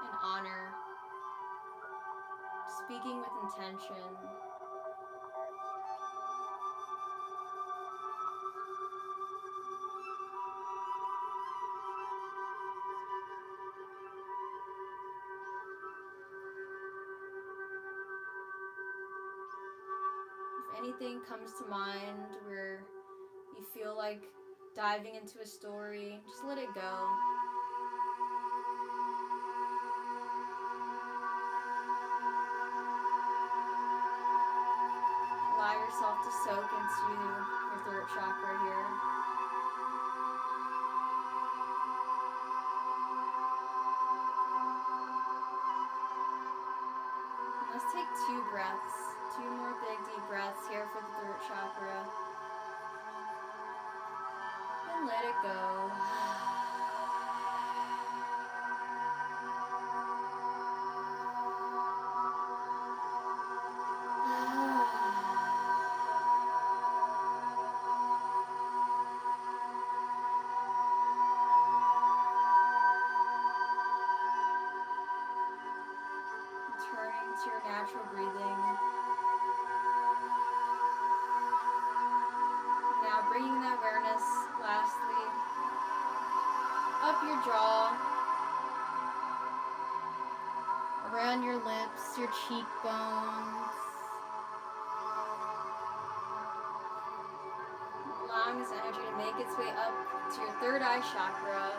and honor, speaking with intention. If anything comes to mind where you feel like diving into a story, just let it go. Allow yourself to soak into your throat chakra here. Let's take 2 breaths, 2 more big deep breaths here for the throat chakra. And let it go. Returning to your natural breathing. Now bringing that awareness, lastly, up your jaw, around your lips, your cheekbones. Allowing this energy to make its way up to your third eye chakra.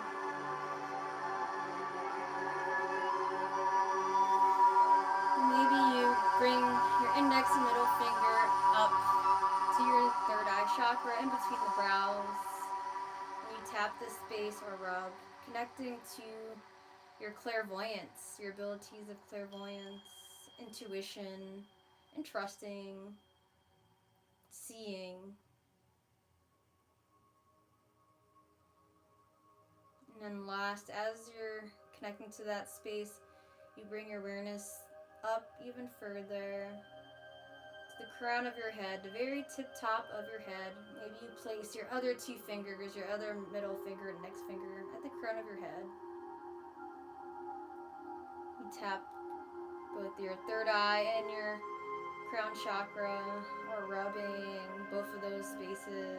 Maybe you bring your index and middle finger up to your third eye chakra in between the brows. And you tap this space or rub, connecting to your clairvoyance, your abilities of clairvoyance, intuition, and trusting, seeing. And then last, as you're connecting to that space, you bring your awareness up even further to the crown of your head, the very tip top of your head. Maybe you place your other 2 fingers, your other middle finger and next finger at the crown of your head. You tap both your third eye and your crown chakra, or rubbing both of those spaces,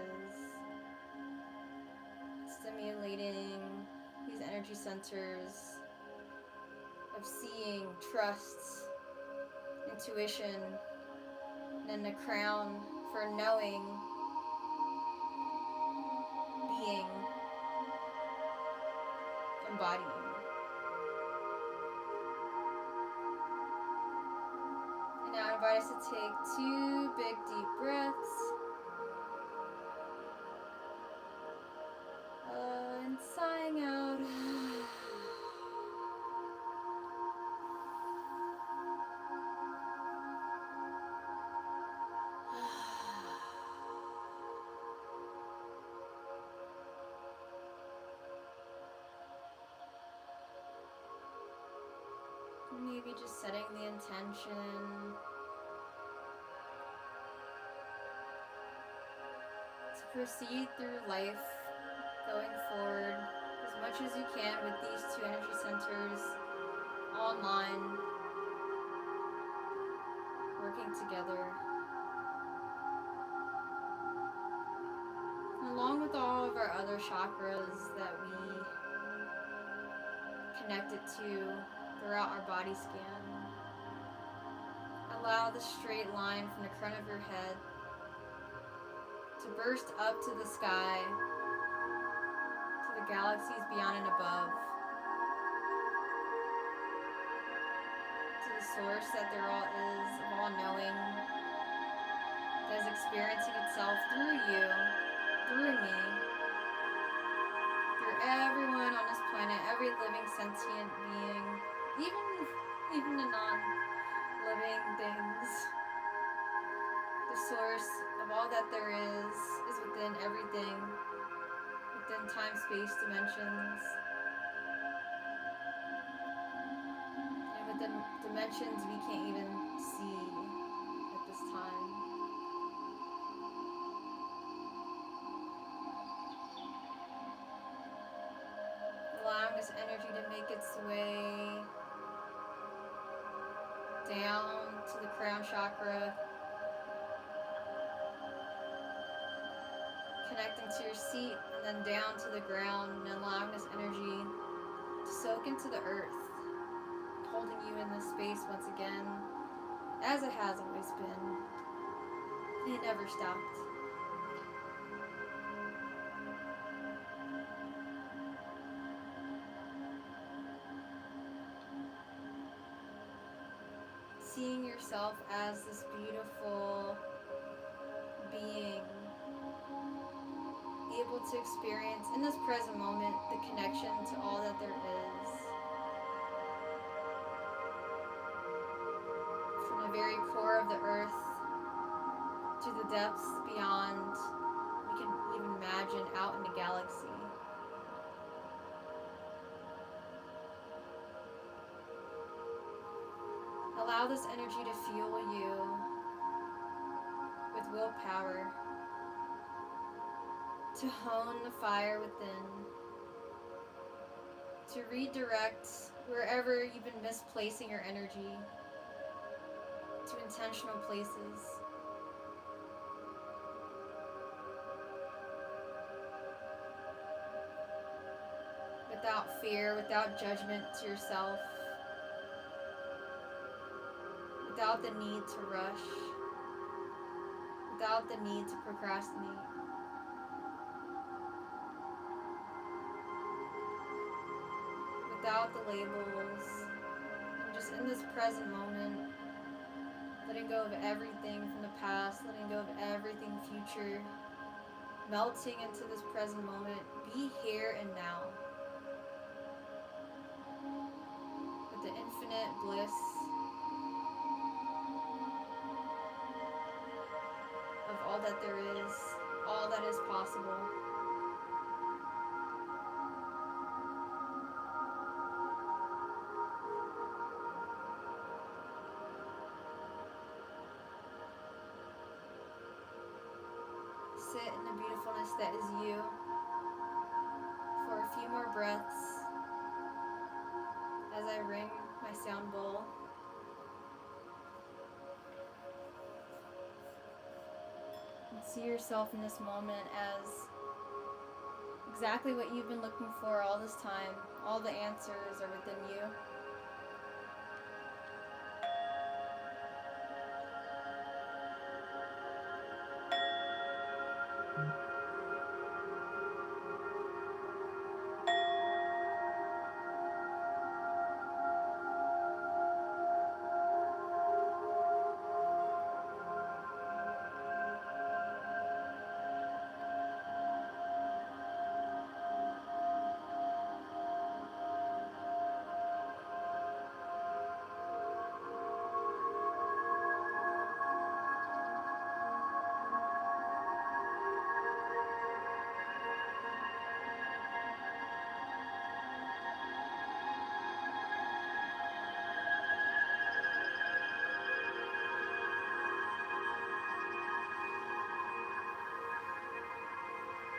stimulating these energy centers of seeing, trust, intuition, and then the crown for knowing, being, embodying. And now I invite us to take 2 big deep breaths. And sighing out. Maybe just setting the intention to proceed through life, going forward as much as you can with these 2 energy centers online, working together. And along with all of our other chakras that we connected to throughout our body scan. Allow the straight line from the crown of your head to burst up to the sky, to the galaxies beyond and above, to the source that there all is, of all knowing, that is experiencing itself through you, through me, through everyone on this planet, every living sentient being, even the non-living things. The source of all that there is within everything, within time, space, dimensions, and within dimensions we can't even see at this time. Allowing this energy to make its way down to the crown chakra, connecting to your seat and then down to the ground, and allowing this energy to soak into the earth, holding you in this space once again, as it has always been. It never stopped. Seeing yourself as this beautiful being, able to experience in this present moment the connection to all that there is. From the very core of the earth to the depths beyond, we can even imagine out in the galaxy. Allow this energy to fuel you with willpower, to hone the fire within, to redirect wherever you've been misplacing your energy to intentional places. Without fear, without judgment to yourself, without the need to rush, without the need to procrastinate. Without the labels, and just in this present moment, letting go of everything from the past, letting go of everything future, melting into this present moment. Be here and now, with the infinite bliss of all that there is, all that is possible. Sit in the beautifulness that is you for a few more breaths as I ring my sound bowl. And see yourself in this moment as exactly what you've been looking for all this time. All the answers are within you.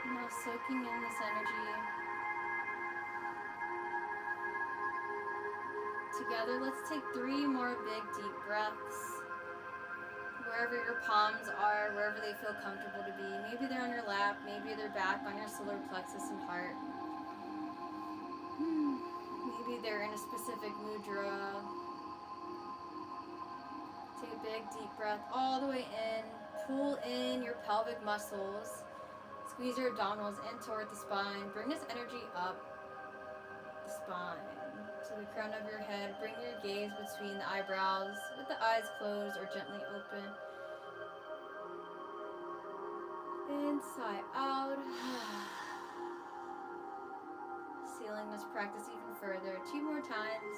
Now soaking in this energy. Together, let's take 3 more big deep breaths. Wherever your palms are, wherever they feel comfortable to be. Maybe they're on your lap, maybe they're back on your solar plexus and heart. Maybe they're in a specific mudra. Take a big deep breath all the way in, pull in your pelvic muscles. Squeeze your abdominals in toward the spine. Bring this energy up the spine to the crown of your head. Bring your gaze between the eyebrows with the eyes closed or gently open. In, sigh out. Sealing this practice even further. 2 more times.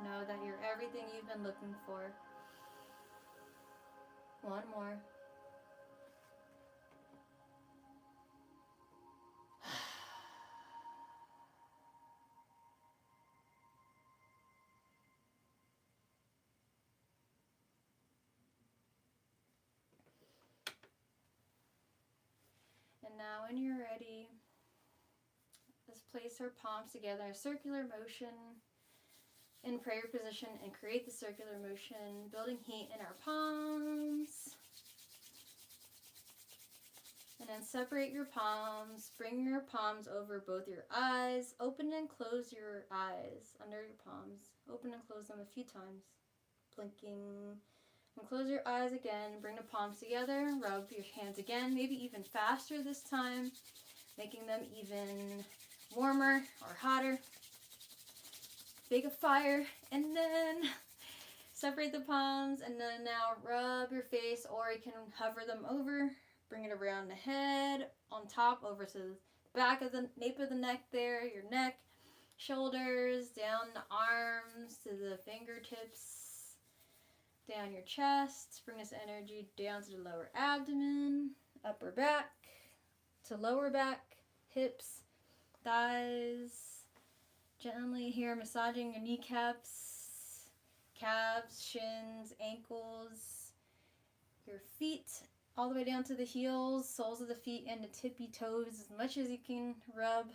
Know that you're everything you've been looking for. 1 more. And now when you're ready, let's place our palms together in a circular motion in prayer position and create the circular motion, building heat in our palms. And then separate your palms, bring your palms over both your eyes, open and close your eyes under your palms. Open and close them a few times, blinking. And close your eyes again, bring the palms together, rub your hands again, maybe even faster this time, making them even warmer or hotter. Bake a fire, and then separate the palms, and then now rub your face, or you can hover them over, bring it around the head, on top, over to the back of the nape of the neck there, your neck, shoulders, down the arms to the fingertips, down your chest. Bring this energy down to the lower abdomen, upper back to lower back, hips, thighs. Gently here massaging your kneecaps, calves, shins, ankles, your feet, all the way down to the heels, soles of the feet, and the tippy toes as much as you can rub.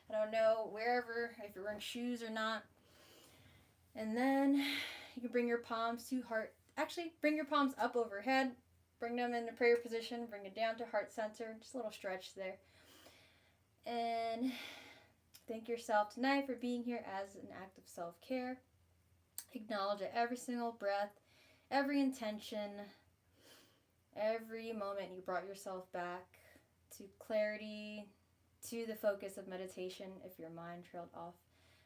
I don't know, wherever, if you're wearing shoes or not. And then you can bring your palms to heart. Actually, bring your palms up overhead. Bring them into prayer position. Bring it down to heart center. Just a little stretch there. And thank yourself tonight for being here as an act of self-care. Acknowledge that every single breath, every intention, every moment you brought yourself back to clarity, to the focus of meditation if your mind trailed off.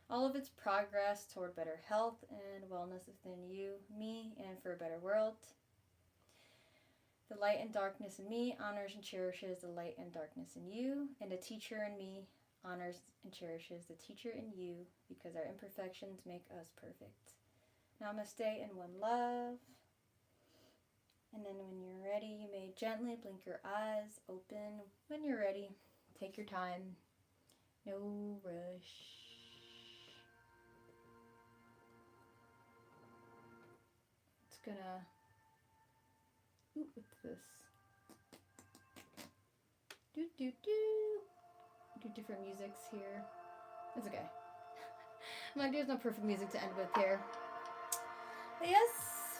All of its progress toward better health and wellness within you, me, and for a better world. The light and darkness in me honors and cherishes the light and darkness in you, and the teacher in me honors and cherishes the teacher in you, because our imperfections make us perfect. Namaste and one love. And then when you're ready, you may gently blink your eyes open. When you're ready, take your time. No rush. It's gonna... Ooh, what's this? Do different musics here. It's okay. I'm like, there's no perfect music to end with here. But yes,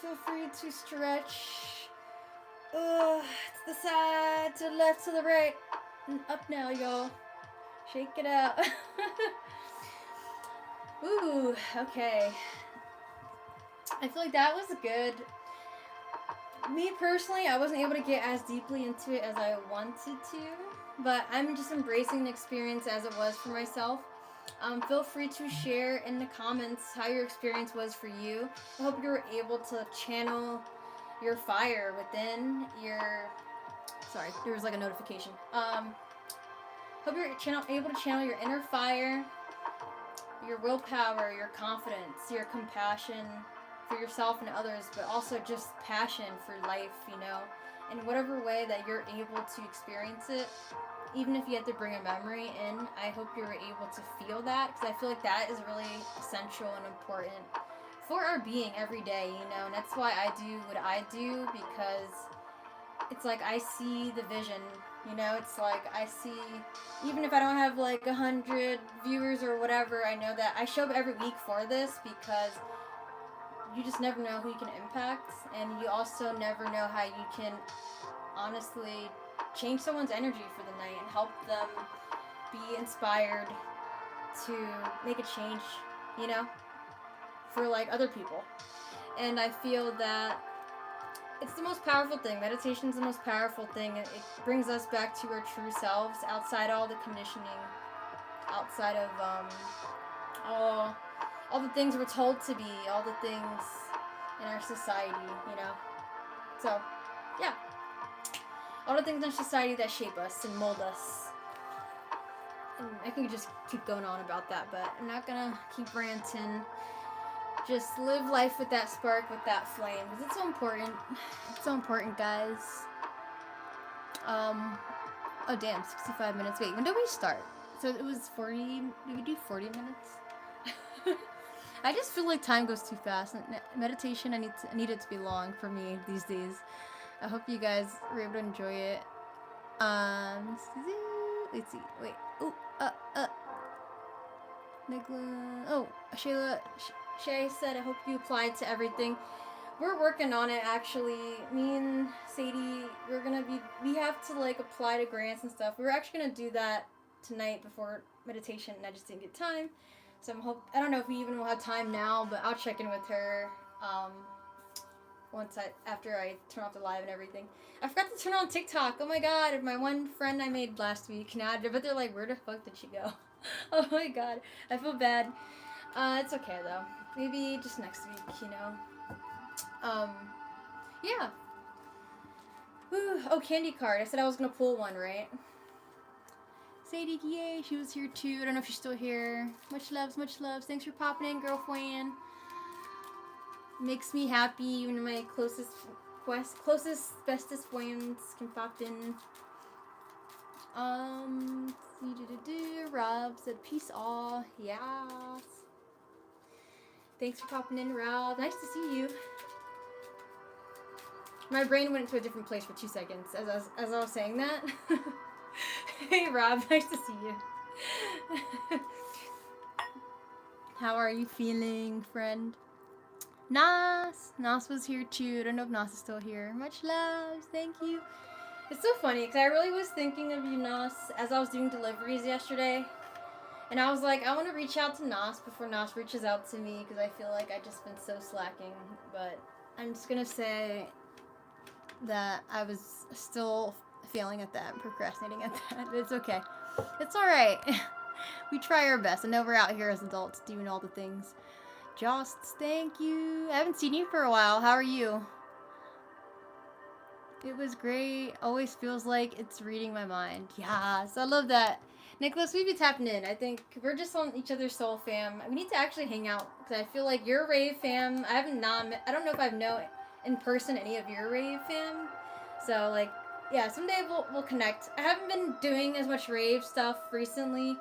feel free to stretch. To the side, to the left, to the right, and up now, y'all. Shake it out. Ooh, okay. I feel like that was good. Me personally, I wasn't able to get as deeply into it as I wanted to, but I'm just embracing the experience as it was for myself. Feel free to share in the comments how your experience was for you. I hope you were able to channel your fire within your... Sorry, there was like a notification. Hope you're able to channel your inner fire, your willpower, your confidence, your compassion for yourself and others, but also just passion for life, you know, in whatever way that you're able to experience it. Even if you have to bring a memory in, I hope you're able to feel that, because I feel like that is really essential and important for our being every day, you know, and that's why I do what I do, because it's like I see the vision, you know, it's like I see, even if I don't have like 100 viewers or whatever, I know that I show up every week for this, because you just never know who you can impact, and you also never know how you can honestly change someone's energy for the night and help them be inspired to make a change, you know, for like other people. And I feel that it's the most powerful thing. Meditation is the most powerful thing. It brings us back to our true selves, outside all the conditioning, outside of all the things we're told to be, all the things in our society, you know. So, yeah. All the things in our society that shape us and mold us. And I can just keep going on about that, but I'm not gonna keep ranting. Just live life with that spark, with that flame, because it's so important. It's so important, guys. Oh damn, 65 minutes. Wait, when did we start? So it was 40, did we do 40 minutes? I just feel like time goes too fast. Meditation, I need it to be long for me these days. I hope you guys were able to enjoy it. Let's see. Wait. Nicola. Oh, Shay said, I hope you applied to everything. We're working on it, actually. Me and Sadie, we have to like apply to grants and stuff. We were actually gonna do that tonight before meditation, and I just didn't get time. So I don't know if we even will have time now, but I'll check in with her after I turn off the live and everything. I forgot to turn on TikTok. Oh my god, my one friend I made last week. Now, but they're like, where the fuck did she go? Oh my god, I feel bad. It's okay though. Maybe just next week, you know. Yeah. Whew. Oh, KandiCardz. I said I was gonna pull one, right? Sadie, yay, she was here too. I don't know if she's still here. Much loves, much loves. Thanks for popping in, girlfriend. Makes me happy. Even my closest, bestest friends can pop in. Rob said peace all. Yes. Thanks for popping in, Rob. Nice to see you. My brain went into a different place for 2 seconds as I was saying that. Hey, Rob. Nice to see you. How are you feeling, friend? Nas was here too. I don't know if Nas is still here. Much love. Thank you. It's so funny because I really was thinking of you, Nas, as I was doing deliveries yesterday. And I was like, I want to reach out to Nas before Nas reaches out to me because I feel like I've just been so slacking. But I'm just going to say that I was still failing at that, procrastinating at that. But it's okay. It's alright. We try our best. I know we're out here as adults doing all the things. Jost, thank you. I haven't seen you for a while. How are you? It was great. Always feels like it's reading my mind. Yes, I love that. Nicholas, we be tapping in. I think we're just on each other's soul fam. We need to actually hang out because I feel like your rave fam. I don't know if I've known in person any of your rave fam. So like, yeah, someday we'll connect. I haven't been doing as much rave stuff recently,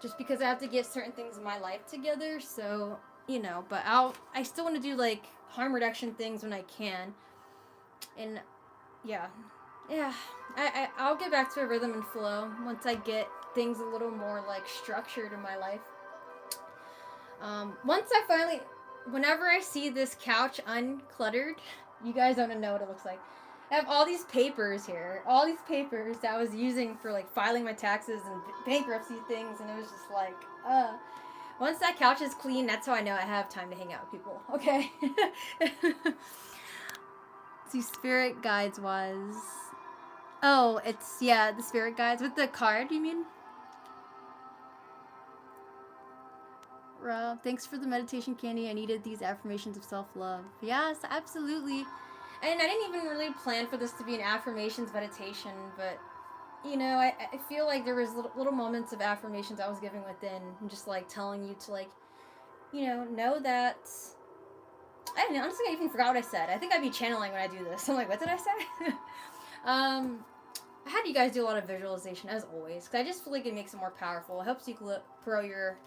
just because I have to get certain things in my life together. So you know, but I still want to do like harm reduction things when I can, and yeah, I'll get back to a rhythm and flow once I get things a little more like structured in my life. Whenever I see this couch uncluttered, you guys don't know what it looks like. I have all these papers here, all these papers that I was using for like filing my taxes and bankruptcy things, and it was just like, once that couch is clean, that's how I know I have time to hang out with people. Okay. See, spirit guides was. Oh, it's the spirit guides with the card. You mean? Rob, thanks for the meditation, Candy. I needed these affirmations of self-love. Yes, absolutely. And I didn't even really plan for this to be an affirmations meditation, but you know, I feel like there was little moments of affirmations I was giving within, and just like telling you to like, you know that. Honestly, I even forgot what I said. I think I'd be channeling when I do this. I'm like, what did I say? I had you guys do a lot of visualization as always, because I just feel like it makes it more powerful. It helps you grow your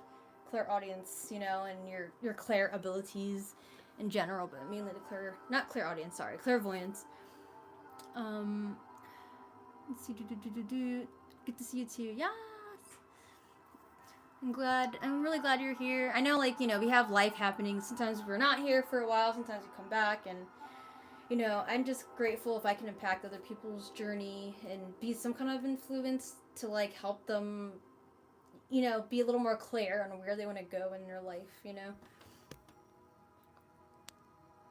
clairaudience, you know, and your clair abilities in general, but mainly clairvoyance. Let's see, good to see you too. Yes. I'm really glad you're here. I know, like, you know, we have life happening. Sometimes we're not here for a while. Sometimes we come back, and, you know, I'm just grateful if I can impact other people's journey and be some kind of influence to, like, help them you know, be a little more clear on where they want to go in their life, you know.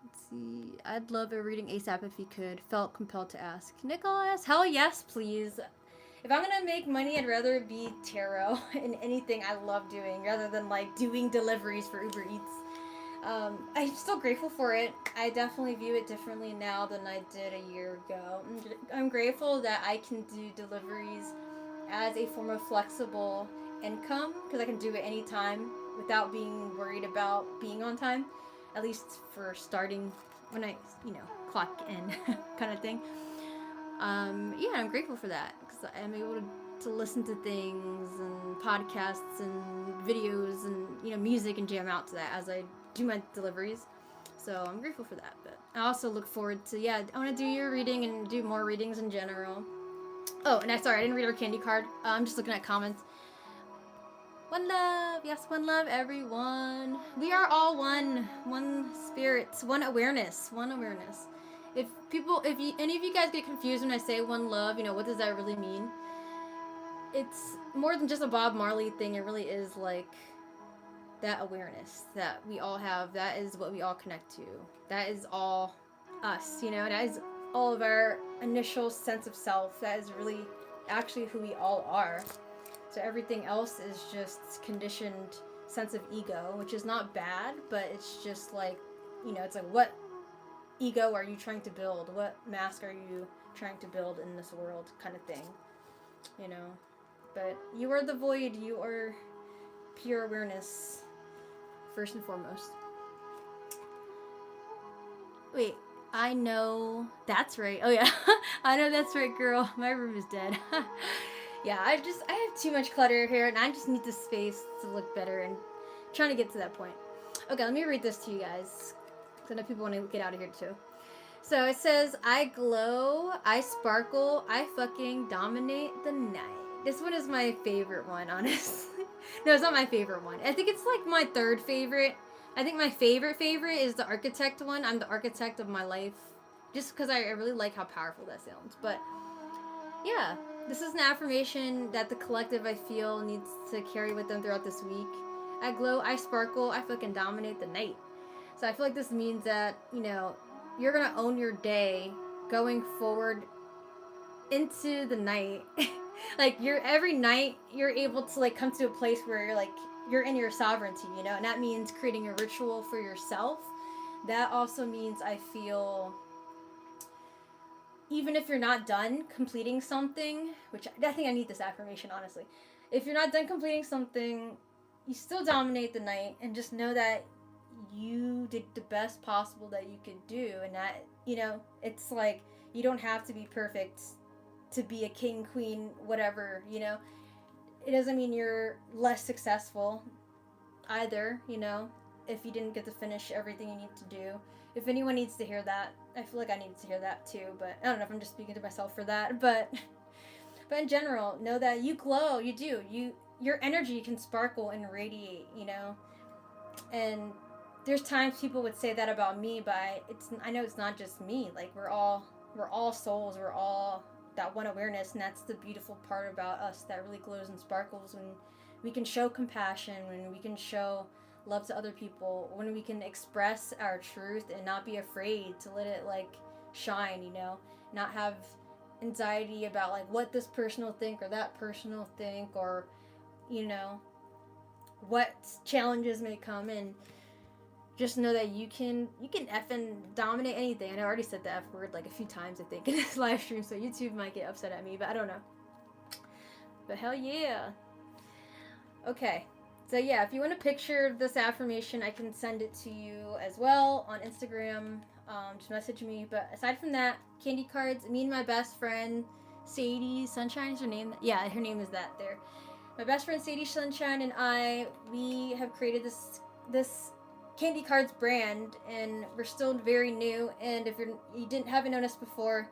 Let's see. I'd love a reading ASAP if you could. Felt compelled to ask. Nicholas, hell yes, please. If I'm gonna make money, I'd rather it be tarot and anything I love doing rather than like doing deliveries for Uber Eats. I'm still grateful for it. I definitely view it differently now than I did a year ago. I'm grateful that I can do deliveries as a form of flexible income because I can do it anytime without being worried about being on time, at least for starting when I, you know, clock in kind of thing. Yeah, I'm grateful for that because I'm able to listen to things and podcasts and videos and, you know, music and jam out to that as I do my deliveries. So I'm grateful for that. But I also look forward to, yeah, I want to do your reading and do more readings in general. Oh, and I didn't read our candy card. I'm just looking at comments. One love, yes, one love, everyone. We are all one spirit, one awareness. If any of you guys get confused when I say one love, you know, what does that really mean? It's more than just a Bob Marley thing. It really is like that awareness that we all have. That is what we all connect to. That is all us, you know. That is all of our initial sense of self. That is really actually who we all are. So everything else is just conditioned sense of ego, which is not bad, but it's just like, you know, it's like, what ego are you trying to build? What mask are you trying to build in this world kind of thing, you know? But you are the void. You are pure awareness, first and foremost. Wait, I know that's right. Oh yeah, I know that's right, girl. My room is dead. Yeah, I have too much clutter here, and I just need the space to look better, and I'm trying to get to that point. Okay, let me read this to you guys, because I know people want to get out of here too. So it says, I glow, I sparkle, I fucking dominate the night. This one is my favorite one, honestly. No, it's not my favorite one. I think it's like my third favorite. I think my favorite is the architect one. I'm the architect of my life. Just because I really like how powerful that sounds. But yeah, this is an affirmation that the collective, I feel, needs to carry with them throughout this week. I glow, I sparkle, I fucking dominate the night. So I feel like this means that, you know, you're going to own your day going forward into the night. Like, every night you're able to like come to a place where you're like, you're in your sovereignty, you know, and that means creating a ritual for yourself. That also means, I feel, even if you're not done completing something, which I think I need this affirmation, honestly. If you're not done completing something, you still dominate the night, and just know that you did the best possible that you could do, and that, you know, it's like, you don't have to be perfect to be a king, queen, whatever, you know. It doesn't mean you're less successful either, you know, if you didn't get to finish everything you need to do. If anyone needs to hear that, I feel like I needed to hear that too, but I don't know if I'm just speaking to myself for that, but in general, know that you glow, you do. Your energy can sparkle and radiate, you know. And there's times people would say that about me, but I know it's not just me. Like, we're all souls, we're all that one awareness, and that's the beautiful part about us that really glows and sparkles, when we can show compassion, when we can show love to other people, when we can express our truth and not be afraid to let it like shine, you know, not have anxiety about like what this person will think or that person will think, or, you know, what challenges may come, and just know that you can effing dominate anything. And I already said the F word like a few times, I think, in this live stream, so YouTube might get upset at me, but I don't know. But hell yeah. Okay. So yeah, if you want to picture this affirmation, I can send it to you as well on Instagram. Just message me. But aside from that, KandiCardz, me and my best friend, Sadie Sunshine is her name. Yeah, her name is that there. My best friend Sadie Sunshine and we have created this KandiCardz brand, and we're still very new. And if you haven't noticed before,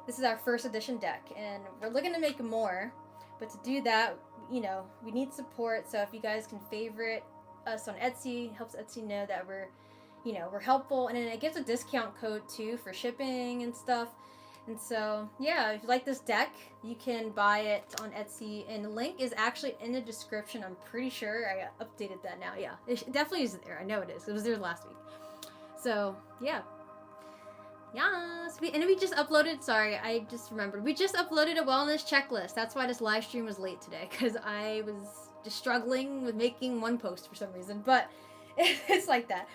this is our first edition deck, and we're looking to make more. But to do that, you know, we need support. So if you guys can favorite us on Etsy, helps Etsy know that we're helpful, and then it gives a discount code too for shipping and stuff. And so, yeah, if you like this deck, you can buy it on Etsy, and the link is actually in the description. I'm pretty sure I updated that now. Yeah, it definitely is there. I know it is. It was there last week. So, yeah. Yes. And we just uploaded, sorry, I just remembered. We just uploaded a wellness checklist. That's why this live stream was late today, because I was just struggling with making one post for some reason. But it's like that.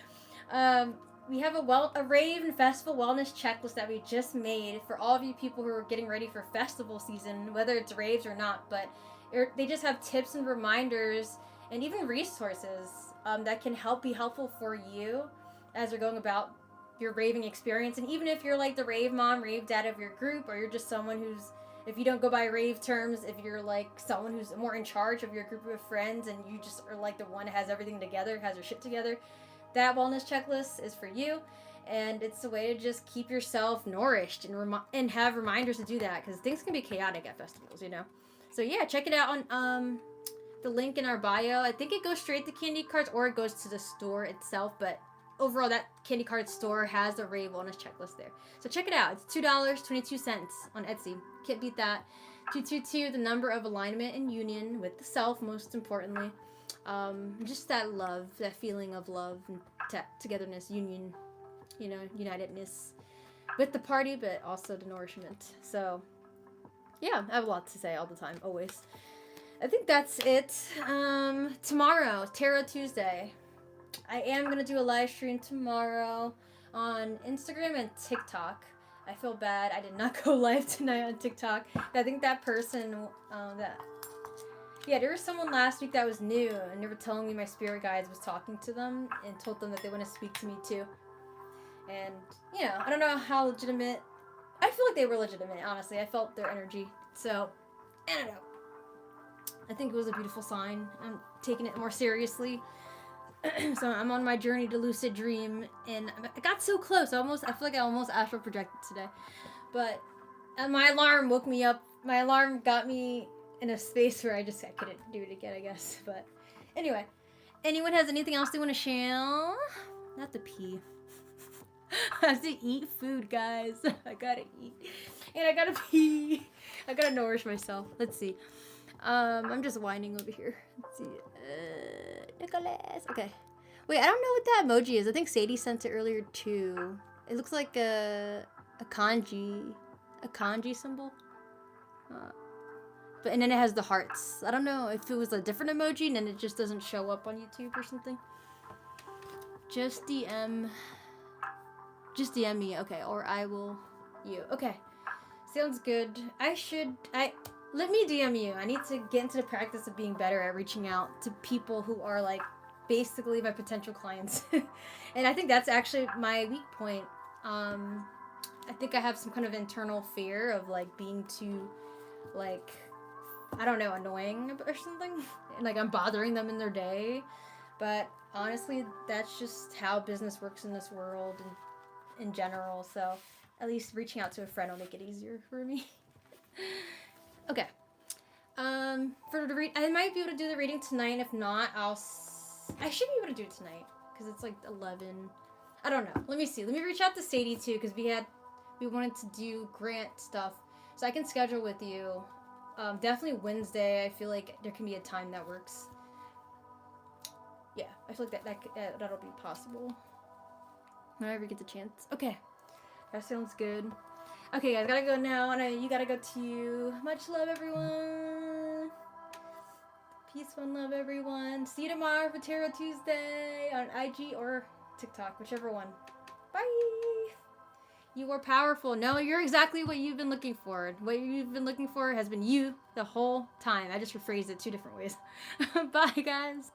We have a rave and festival wellness checklist that we just made for all of you people who are getting ready for festival season, whether it's raves or not. But they just have tips and reminders and even resources that can be helpful for you as you're going about your raving experience. And even if you're like the rave mom, rave dad of your group, or you're just someone who's, if you don't go by rave terms, if you're like someone who's more in charge of your group of friends and you just are like the one that has everything together, has your shit together, that wellness checklist is for you. And it's a way to just keep yourself nourished and have reminders to do that, because things can be chaotic at festivals, you know. So yeah, check it out on the link in our bio. I think it goes straight to KandiCardz, or it goes to the store itself, but overall that KandiCardz store has the rave wellness checklist there. So check it out. It's $2.22 on Etsy. Can't beat that. 222, the number of alignment and union with the self, most importantly. Just that love, that feeling of love and togetherness, union, you know, unitedness with the party, but also the nourishment. So yeah, I have a lot to say all the time, always. I think that's it. Tomorrow, Tarot Tuesday. I am going to do a live stream tomorrow on Instagram and TikTok. I feel bad I did not go live tonight on TikTok. I think that person, there was someone last week that was new, and they were telling me my spirit guides was talking to them and told them that they want to speak to me too. And, you know, I don't know how legitimate. I feel like they were legitimate, honestly. I felt their energy. So, I don't know. I think it was a beautiful sign. I'm taking it more seriously. So I'm on my journey to lucid dream, and I got so close. I feel like I almost astral projected today. But my alarm woke me up. My alarm got me in a space where I couldn't do it again, I guess. But anyway, anyone has anything else they want to share? I have to pee. I have to eat food, guys. I gotta eat. And I gotta pee. I gotta nourish myself. Let's see. I'm just whining over here. Let's see. Nicholas. Okay. Wait, I don't know what that emoji is. I think Sadie sent it earlier too. It looks like a kanji symbol. And then it has the hearts. I don't know if it was a different emoji and then it just doesn't show up on YouTube or something. Just DM me, okay, or I will you. Okay. Sounds good. Let me DM you. I need to get into the practice of being better at reaching out to people who are like basically my potential clients. And I think that's actually my weak point. I think I have some kind of internal fear of like being too like, I don't know, annoying or something. And like I'm bothering them in their day. But honestly, that's just how business works in this world and in general. So at least reaching out to a friend will make it easier for me. Okay. For the I might be able to do the reading tonight. If not, I should be able to do it tonight because it's like 11. I don't know. Let me see. Let me reach out to Sadie too because we wanted to do grant stuff, so I can schedule with you. Definitely Wednesday. I feel like there can be a time that works. Yeah, I feel like that'll be possible whenever you get the chance. Okay, that sounds good. Okay, guys, gotta go now, and you gotta go too. Much love, everyone. Peace, one love, everyone. See you tomorrow for Tarot Tuesday on IG or TikTok, whichever one. Bye. You are powerful. No, you're exactly what you've been looking for. What you've been looking for has been you the whole time. I just rephrased it 2 different ways. Bye, guys.